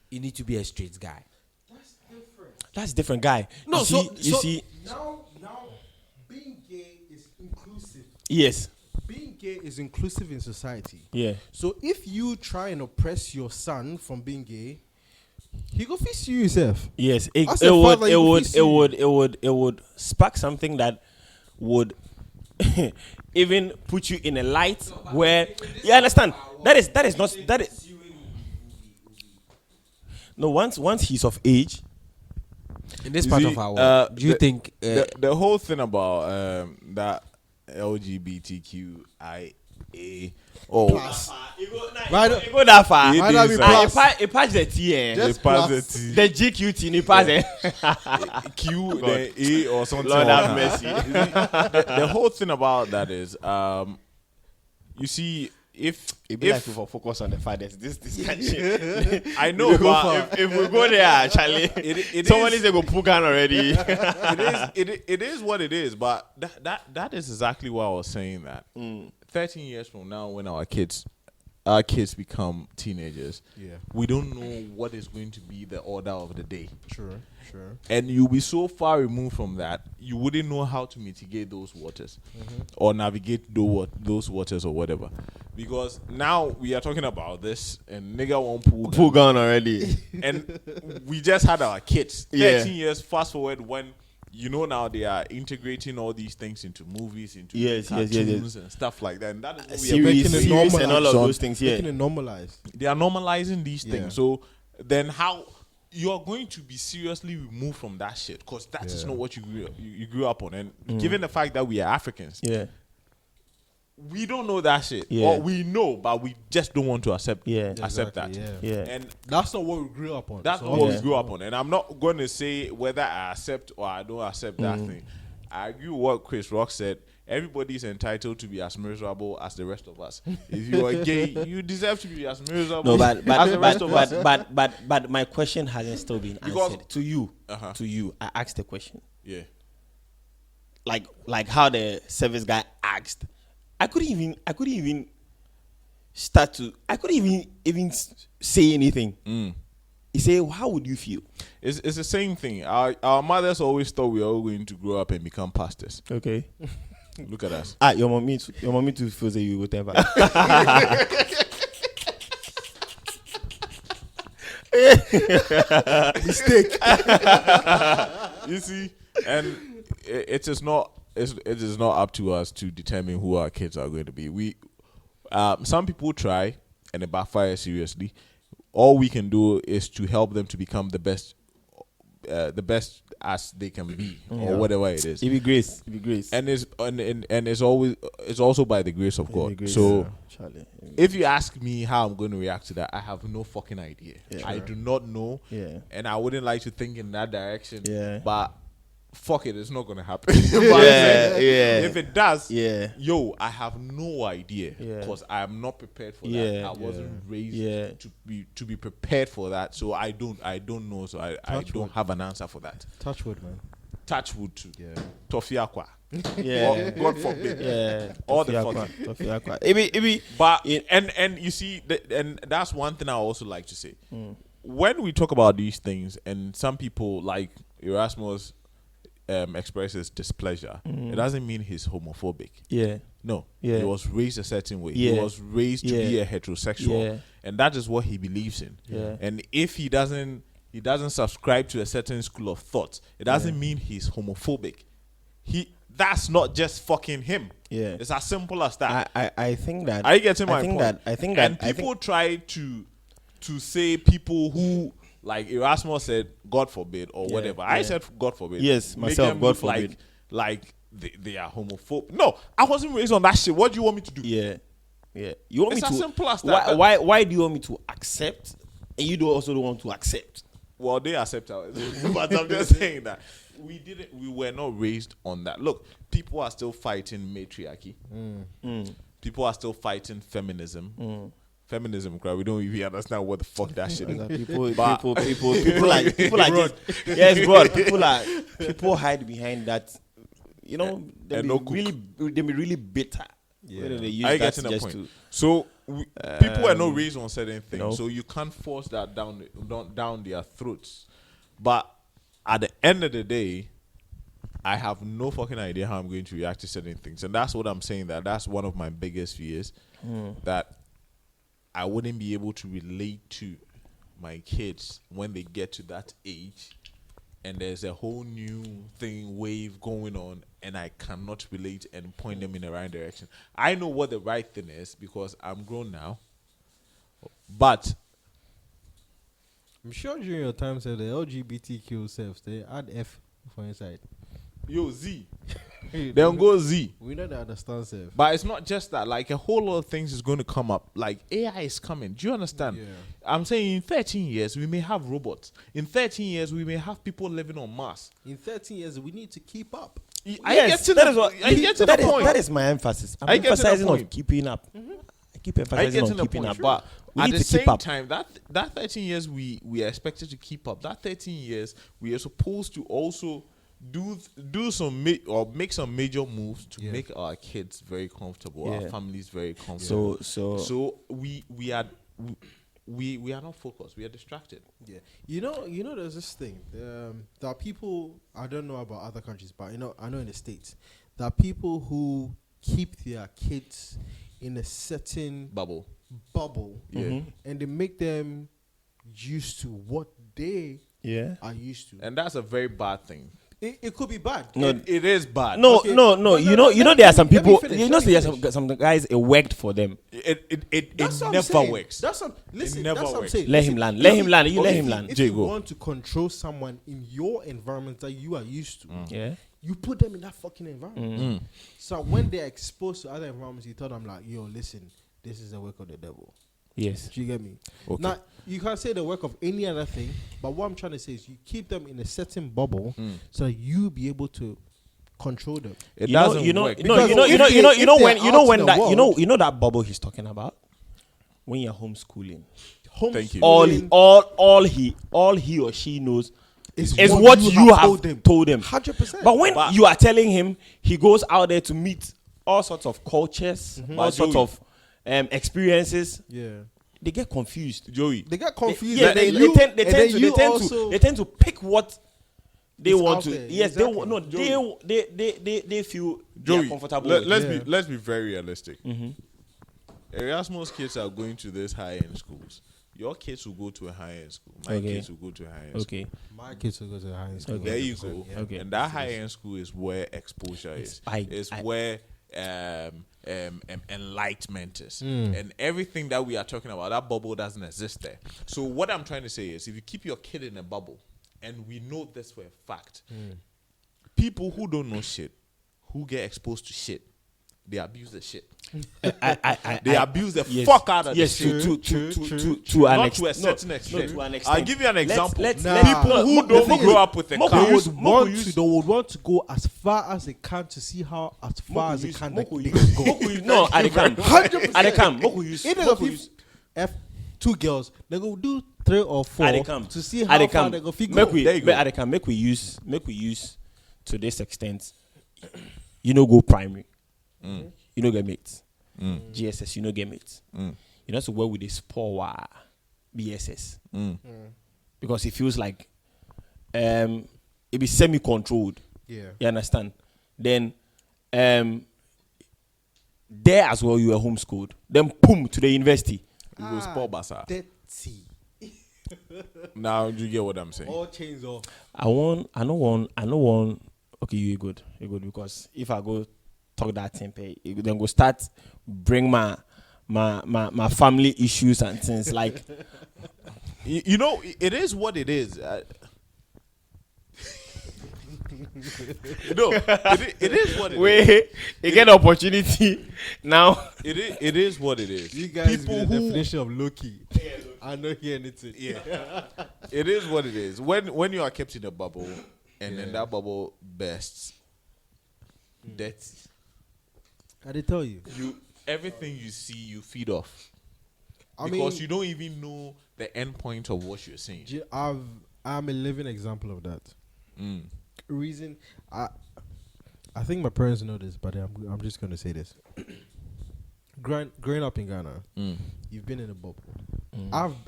You need to be a straight guy. that's different, guy. No, you see. now being gay is inclusive. Yes. Being gay is inclusive in society. Yeah. So if you try and oppress your son from being gay, he go fix you yourself. Yes. As a father, you feel serious. It would spark something that would even put you in a light where you understand. That is not that is. No, once he's of age. In this You part see, of our world, do you think? the whole thing about that LGBTQIA Right. You go that far. Why not be It pass the T. Just they pass plus. the T, The GQT, it pass it. Q, the A or something. Lord like have that. mercy. The whole thing about that is, you see, if People focus on the fathers. This kind of shit. I know, but if we go there, Charlie, it somebody is- say go pull gun already. it is what it is, but that is exactly why I was saying that. 13 years from now, when our kids our kids become teenagers, Yeah. we don't know what is going to be the order of the day. Sure. And you'll be so far removed from that, you wouldn't know how to mitigate those waters or navigate those waters or whatever. Because now we are talking about this, and nigga won't Pull gun already. and we just had our kids. 13 years, fast forward when, now they are integrating all these things into movies, into cartoons and stuff like that. And that is what we are Series making it and all of those things, Making it normalized. They are normalizing these Yeah. things. So then how you're going to be seriously removed from that shit, because that is not what you grew up on. And given the fact that we are Africans, we don't know that shit. Yeah. Or we know, but we just don't want to accept Exactly, that. yeah. And That's not what we grew up on. that's So not what we obviously- grew up on. And I'm not going to say whether I accept or I don't accept that thing. I agree with what Chris Rock said. Everybody's entitled to be as miserable as the rest of us. If you are gay, you deserve to be as miserable No, as the rest of us. but my question hasn't still been Because- answered. To you, Uh-huh. I asked the question. Yeah. Like how the service guy asked. I couldn't even say anything. He said, "How would you feel?" It's the same thing. Our mothers always thought we were all going to grow up and become pastors. Okay. Look at us. Your mommy too feels that you will never. Mistake. You see, and it is not up to us to determine who our kids are going to be. Some people try and it backfires seriously. All we can do is to help them to become the best as they can be, or whatever it is. It be grace. And it's also by the grace of God. Grace, So Charlie. if you ask me how I'm going to react to that, I have no fucking idea. Yeah. I do not know. Yeah. And I wouldn't like to think in that direction. Yeah. But fuck it, it's not going to happen. If it does, I have no idea, because I am not prepared for that. I wasn't raised to be prepared for that. So I don't know. So I don't have an answer for that. Touch wood, man. Touch wood too. Yeah. Tofiakwa. Yeah. God forbid. Yeah. All the fucking. Tofiakwa. It But and you see, and that's one thing I also like to say. When we talk about these things, and some people like Erasmus expresses displeasure, it doesn't mean he's homophobic. Yeah. No. Yeah. He was raised a certain way. Yeah. He was raised to be a heterosexual, and that is what he believes in. Yeah. And if he doesn't subscribe to a certain school of thought, it doesn't mean he's homophobic. That's not just fucking him. Yeah. It's as simple as that. I think that. Are you getting my point? I think that. And people try to say people who, like Erasmus said, God forbid or whatever. I said God forbid. Yes, Make myself, them God look forbid. Like they are homophobic. No, I wasn't raised on that shit. What do you want me to do? Yeah. You want It's me as to? simple as that. Why do you want me to accept, and you also don't want to accept? Well, they accept ours. But I'm just saying that we were not raised on that. Look, people are still fighting matriarchy. People are still fighting feminism. Feminism, crowd. We don't even understand what the fuck that shit is. People like this. Yes, bro. People hide behind that. You know, they be really bitter. Yeah. They use Are you that getting the just point? to. So people are not raised on certain things, No. so you can't force that down their throats. But at the end of the day, I have no fucking idea how I'm going to react to certain things, and that's what I'm saying. That's one of my biggest fears, that I wouldn't be able to relate to my kids when they get to that age, and there's a whole new wave going on, and I cannot relate and point them in the right direction. I know what the right thing is because I'm grown now, but I'm sure during your time, the LGBTQ selves, they add F for inside. yo, Z, then go Z. We know they understand self. But it's not just that. Like, a whole lot of things is going to come up. Like, AI is coming. Do you understand? Yeah. I'm saying in 13 years, we may have robots. In 13 years, we may have people living on Mars. In 13 years, we need to keep up. I get to the point. That is my emphasis. I'm I get to the emphasizing on point. keeping up. I keep I emphasizing get to on the keeping point. up. But We at need the to keep same up. time, that 13 years we are expected to keep up. That 13 years, we are supposed to also do some or make some major moves to make our kids very comfortable, our families very comfortable. So we are not focused. We are distracted. Yeah, you know, there's this thing. There are people, I don't know about other countries, but I know in the States, there are people who keep their kids in a certain Bubble. yeah, and they make them used to what they are used to, And that's a very bad thing. It could be bad. No, it is bad. No, Okay. no. No, You no, know, there are some people. finish, You know, let me there are some guys. It worked for them. It That's what I'm never saying. works. Listen, never that's what I'm works. saying. Let him land. Let him land. You let him land. If Jay, you go. want to control someone in your environment that you are used to, Yeah. you put them in that fucking environment. So when they're exposed to other environments, you tell them like, yo, listen, this is the work of the devil. Yes. Do you get me? Okay. Now, you can't say the work of any other thing, but what I'm trying to say is you keep them in a certain bubble so that you be able to control them. It doesn't work. You know when that bubble he's talking about. When you're homeschooling, Thank you. all he or she knows is what you have told him. 100%. But when you are telling him, he goes out there to meet all sorts of cultures, all sorts of experiences. Yeah. They get confused. Joey. They get confused. They tend to pick what they It's want out to. there. Yes, Exactly. they feel Joey, they're comfortable. with. let's be very realistic. Erasmus kids are going to these high-end schools. Your kids will go to a high-end school. My kids will go to a high-end school. Okay. My kids will go to high school. There you go. Yeah. Okay. And that high-end school is where exposure is. Where enlightenment is. And everything that we are talking about, that bubble doesn't exist there. So what I'm trying to say is, if you keep your kid in a bubble, and we know this for a fact, people who don't know shit, who get exposed to shit, they abuse the shit. They abuse the fuck out of the shit. To an Not extent. to a certain extent. to an extent. I'll give you an example. People who don't grow up with a They car. would want to go as far as they can to see how as far as they can they can go. No, I can't. 100%. I can't. Even if two girls, they go do 3 or 4 to see how far they go. Make we use to this extent. You know, go primary. You know, get mates. GSS, you know, get mates. You know, so where with this poor BSS. Because it feels like it be semi-controlled. Yeah. You understand? Then there as well you are homeschooled. Then boom to the university. You go sport basa. Dirty. Now do you get what I'm saying? All chains off. I know one. Okay, you're good because if I go talk that temper, you then go start bring my family issues and things like. You know, it is what it is. No, it is what it is. Wait, you get an opportunity now. It is what it is. You guys People with the who definition of Loki. I don't hear anything. Yeah, it is what it is. When you are kept in a bubble and then that bubble bursts, dirty. I did tell you. Everything you see, you feed off. I Because mean, you don't even know the end point of what you're saying. I'm a living example of that. Reason I think my parents know this, but I'm just gonna say this. Growing up in Ghana, you've been in a bubble.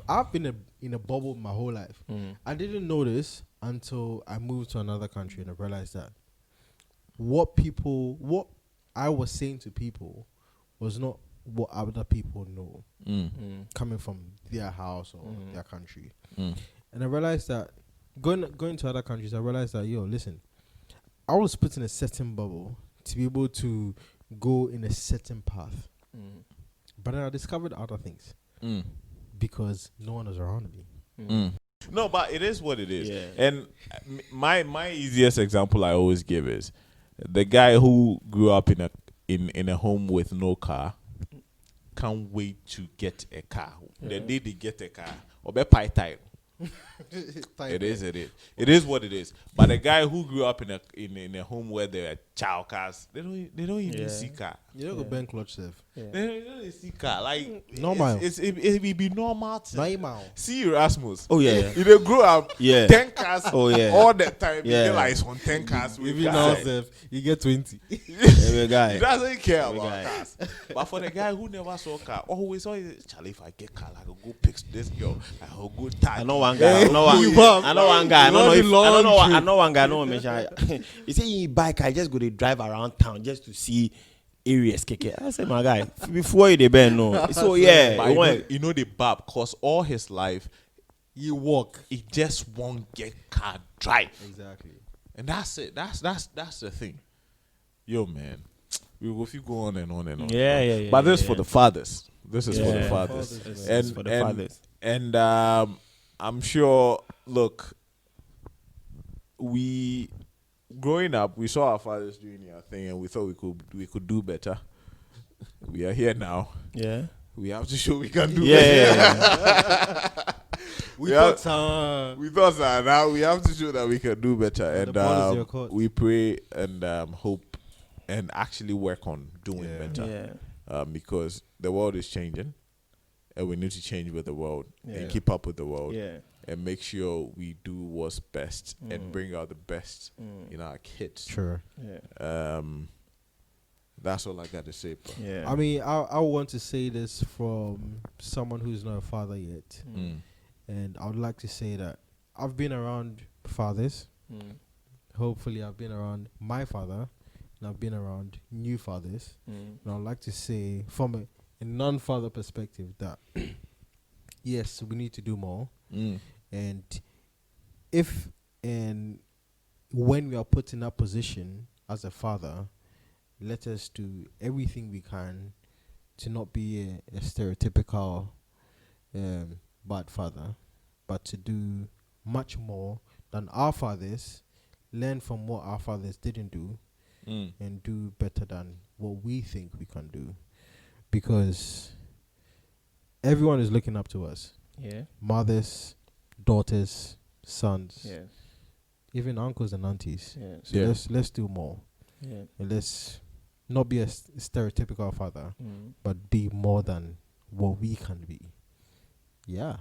I've been in a bubble my whole life. I didn't know this until I moved to another country and I realized that what I was saying to people was not what other people know coming from their house or their country. And I realized that going to other countries, I realized that, listen, I was put in a certain bubble to be able to go in a certain path. But then I discovered other things because no one was around me. No, but it is what it is. Yeah. And my easiest example I always give is the guy who grew up in a home with no car can't wait to get a car. The day they get a car, or be pie time. It is what it is. But the guy who grew up in a home where there are child cars. They don't even see car. You don't go bank clutch safe. They don't even see car. Like Normal. It will be normal. Normal. See Erasmus. Oh yeah. If they grow up, 10 cars. Oh yeah. All the time. Yeah. They like on 10 cars. Even now, safe, you get 20. Every guy. He doesn't care Every about guy. cars. But for the guy who never saw car, always Charlie, if I get car, I will go pick this girl. I will go tag. I know one guy. I know one guy. I know one guy. I know one mention. He say he bike. I just go to drive around town just to see areas. Keke. I said, my guy, before you the band, no. So yeah, But you know the bab, cause all his life You walk. he just won't get car drive, Exactly. and that's it. That's the thing. Yo, man, we will go on and on and on. Yeah. But this is for the fathers. This is for the Yeah. fathers. Fathers, It's for the fathers. And I'm sure. Look, we growing up, we saw our fathers doing their thing, and we thought we could do better. We are here now. Yeah. We have to show we can do Yeah. better. We Yeah. thought, We thought that now we have to show that we can do better, The ball is your and court. we pray and hope and actually work on doing Yeah. better. Yeah. Because the world is changing, and we need to change with the world Yeah. and keep up with the world, Yeah. and make sure we do what's best and bring out the best in our kids. sure. Yeah. That's all I got to say, bro. Yeah. I mean, I want to say this from someone who's not a father yet. Mm. And I would like to say that I've been around fathers. Hopefully, I've been around my father. And I've been around new fathers. And I'd like to say, from a non-father perspective, that yes, we need to do more. And if and when we are put in that position as a father, let us do everything we can to not be a stereotypical bad father, but to do much more than our fathers, learn from what our fathers didn't do, and do better than what we think we can do. Because everyone is looking up to us. Yeah. Mothers, daughters, sons, Yeah. even uncles and aunties. Yeah. So Yeah. let's do more. Yeah. And let's not be a stereotypical father, but be more than what we can be. Yeah.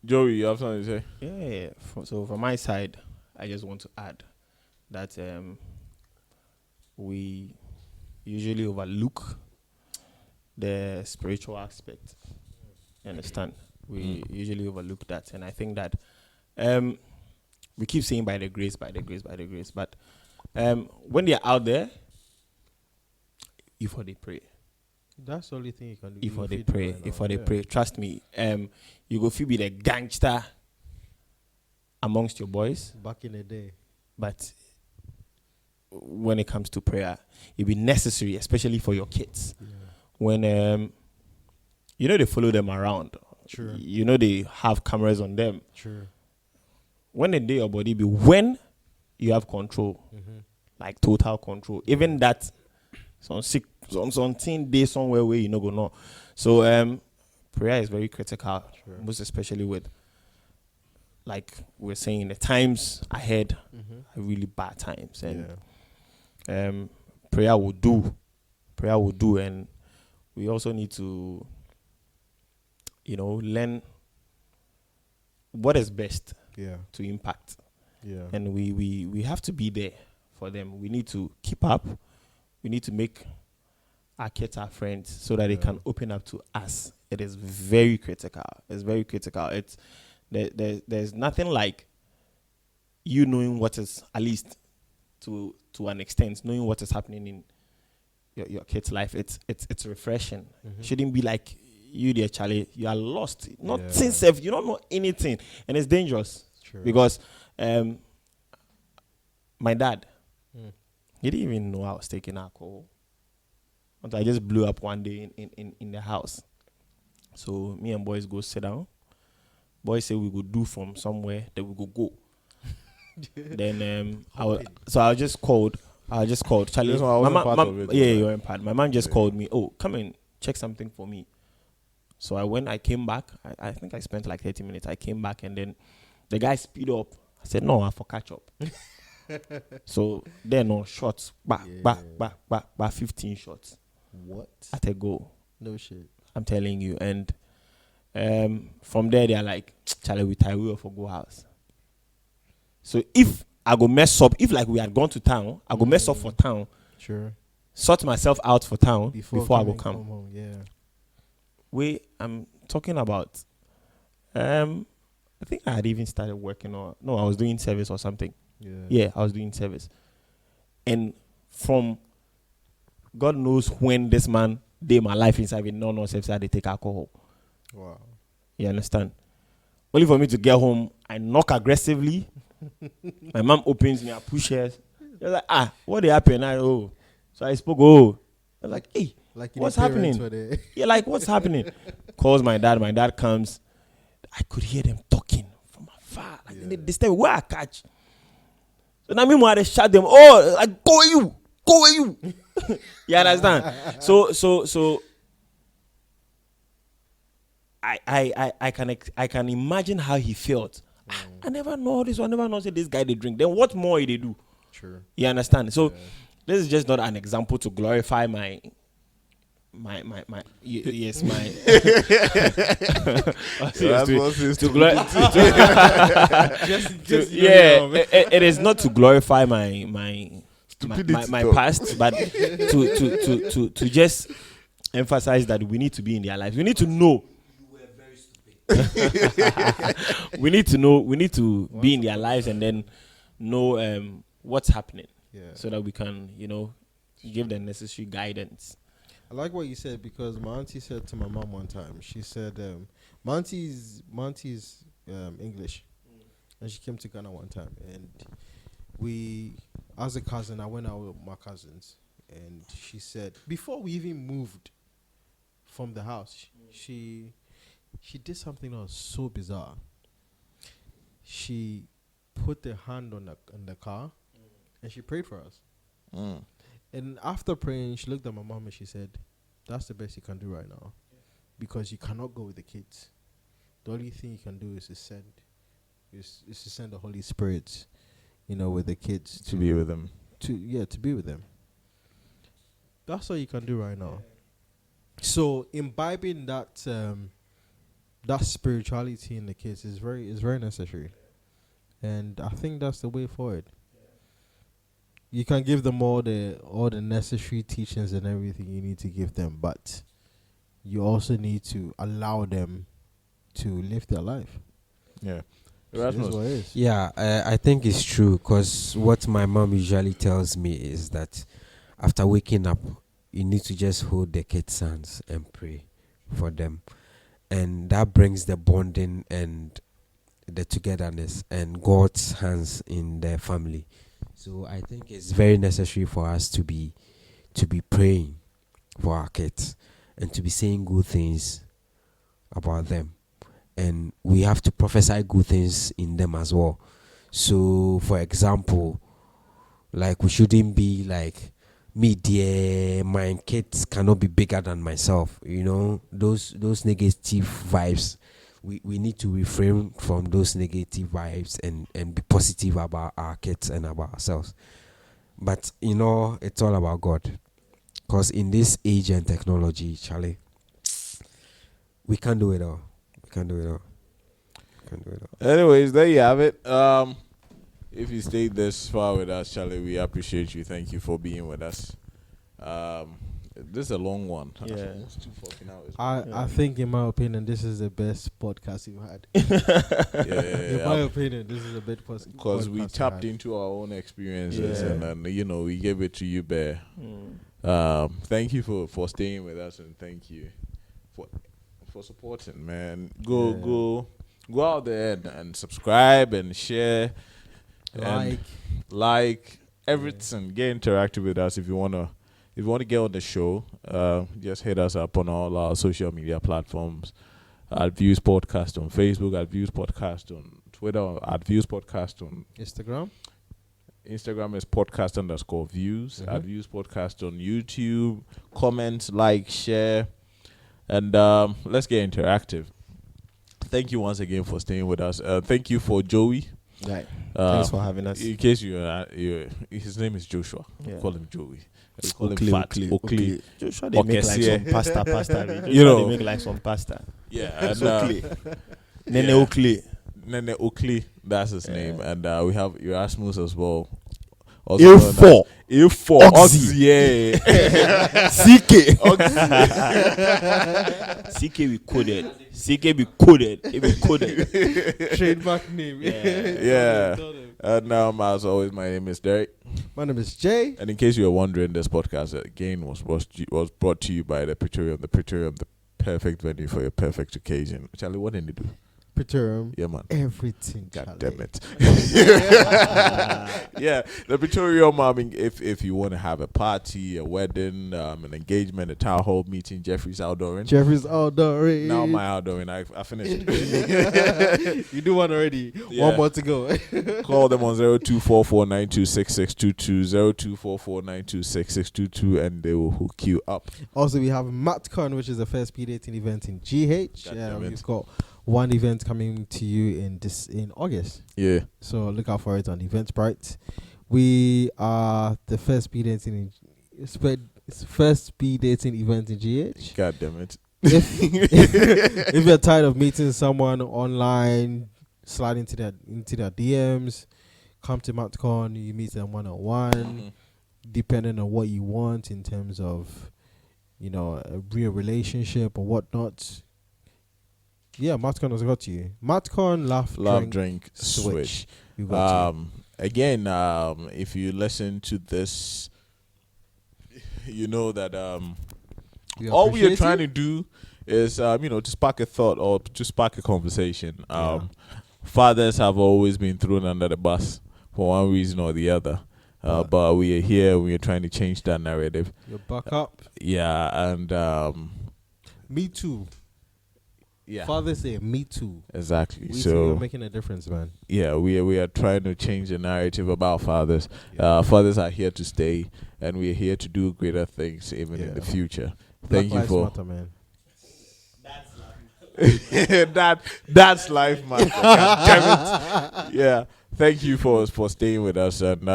Joey, you have something to say? Yeah. So from my side, I just want to add that we usually overlook the spiritual aspect. You understand? We usually overlook that, and I think that we keep saying by the grace, by the grace, by the grace, but when they're out there, if they pray. That's the only thing you can do. If You they feed pray, right if now, they yeah. pray, trust me, you go feel be the gangster amongst your boys, Back in the day. but when it comes to prayer, it be necessary, especially for your kids. Yeah. When they follow them around, Sure. they have cameras on them. Sure. When the day your body be when you have control, like total control, even that something day somewhere where you no go know. So prayer is very critical, most especially with, like we're saying, the times ahead are really bad times, and prayer will do, and we also need to learn what is best to impact, and we have to be there for them. We need to keep up. We need to make our kids our friends so that they can open up to us. It is very critical. It's very critical. It's there's nothing like you knowing what is, at least to an extent, knowing what is happening in your kid's life. It's refreshing. Shouldn't be like you there, Charlie. You are lost. Nothing safe. You don't know anything, and it's dangerous. True. Because my dad, he didn't even know I was taking alcohol. Until I just blew up one day in the house. So me and boys go sit down. Boys say we go do from somewhere, then we go. Then I just called Charlie. This one, I wasn't part of it. Yeah, you're in part. My mom just called me. Oh, come and check something for me. So I came back. I think I spent like 30 minutes. I came back, and then the guy speed up. I said, no, I for catch up. So they're no shots, 15 shots What? at a go. No shit. I'm telling you. And from there, they're like, Charlie, we tie we for go house. So if I go mess up, if like we had gone to town, I go mess up for town. Sure. Sort myself out for town before I go come. Home. Yeah. I'm talking about, I think I had even started working I was doing service or something. Yeah, I was doing service. And from God knows when this man did my life inside with no self they take alcohol. Wow. You understand? Only for me to get home, I knock aggressively. My mom opens me, I push her. They're like, what happened? So I spoke, I'm like, hey, like what's happening? Yeah, like, what's happening? Calls my dad. My dad comes. I could hear them talking from afar. Like, they stay where I catch. So now me want to shout them, like, go you. You understand? So I can imagine how he felt. I never know this. I never know say this guy they drink. Then what more they do? Sure. You understand? So this is just not an example to glorify my yes my it is not to glorify my past, but to just emphasize that we need to be in their lives. We need to know. We need to be in their lives and then know what's happening, so that we can give the necessary guidance. I like what you said, because my auntie said to my mom one time, she said, my auntie's English, and she came to Ghana one time, and we, as a cousin, I went out with my cousins, and she said, before we even moved from the house, she did something that was so bizarre. She put her hand on the car, and she prayed for us. And after praying, she looked at my mom and she said, that's the best you can do right now. Because you cannot go with the kids. The only thing you can do is to send the Holy Spirit, with the kids. To be with them. To be with them. That's all you can do right now. So imbibing that spirituality in the kids is very necessary. And I think that's the way forward. You can give them all the necessary teachings and everything you need to give them, but you also need to allow them to live their life. Yeah. So this is what it is. Yeah, I think it's true, because what my mom usually tells me is that after waking up, you need to just hold the kids' hands and pray for them. And that brings the bonding and the togetherness and God's hands in their family. So I think it's very necessary for us to be praying for our kids and to be saying good things about them. And we have to prophesy good things in them as well. So, for example, like, we shouldn't be like, me dear, my kids cannot be bigger than myself. Those negative vibes. We need to refrain from those negative vibes and be positive about our kids and about ourselves. But it's all about God, because in this age and technology, Charlie, we can't do it all. Anyways, there you have it. If you stayed this far with us, Charlie, we appreciate you. Thank you for being with us. This is a long one. Yeah. Almost 2 fucking hours. I think, in my opinion, this is the best podcast you've had. In my opinion, this is the best podcast. Because we tapped into our own experiences and then, we gave it to you bare. Thank you for staying with us, and thank you for supporting, man. Go out there and subscribe and share. Like everything. Get interactive with us if you wanna get on the show. Just hit us up on all our social media platforms. At Views Podcast on Facebook, at Views Podcast on Twitter, at Views Podcast on Instagram. Instagram is podcast_views. At Views Podcast on YouTube. Comment, like, share, and let's get interactive. Thank you once again for staying with us. Thank you for Joey Right. Thanks for having us. In case his name is Joshua. Yeah. We call him Joey. We call him Fat. Oakley. Joshua, they make like Okesie. some pasta. Joshua, You know. they make like some pasta. Yeah, and It's Oakley. Nene yeah. Oakley. Nene Oakley, that's his name, and we have Erasmus as well. A4. A4. Oxy. Yeah. CK. CK we coded. CK be coded. It be coded. Trademark name. Yeah. And as always, my name is Derek. My name is Jay. And in case you were wondering, this podcast again was brought to you by the Praetorium, the perfect venue for your perfect occasion. Charlie, what did you do? Praetorium. Yeah, man. Everything. God damn it. Yeah, the Praetorium. I mean, if you want to have a party, a wedding, an engagement, a town hall meeting, Jeffrey's outdooring. Now my outdooring. I finished. You do one already. Yeah. One more to go. Call them on 0244926622, 0244926622, and they will hook you up. Also, we have MatCon, which is the first speed dating event in GH. God damn it. We've got one event coming to you in August. Yeah. So look out for it on Eventbrite. We are the first speed dating event in GH. God damn it. If you're tired of meeting someone online, slide into their DMs, come to MatCon. You meet them one-on-one, depending on what you want in terms of, a real relationship or whatnot. Yeah, MatCon has got you. MatCon, laugh, drink, switch. You got Again, if you listen to this, you know that all we are trying to do is, to spark a thought or to spark a conversation. Fathers have always been thrown under the bus for one reason or the other. But we are here. We are trying to change that narrative. You're back up. Yeah, and Me too. yeah, Fathers say me too. exactly. We see you're making a difference, man. Yeah, we are trying to change the narrative about fathers. Yeah. Fathers are here to stay, and we are here to do greater things even in the future. Thank you for Matter, man. that's life, man. God damn it. Yeah, thank you for staying with us, and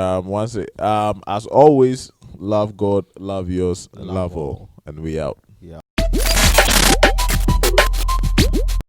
as always, love God, love yours, love all, and we out.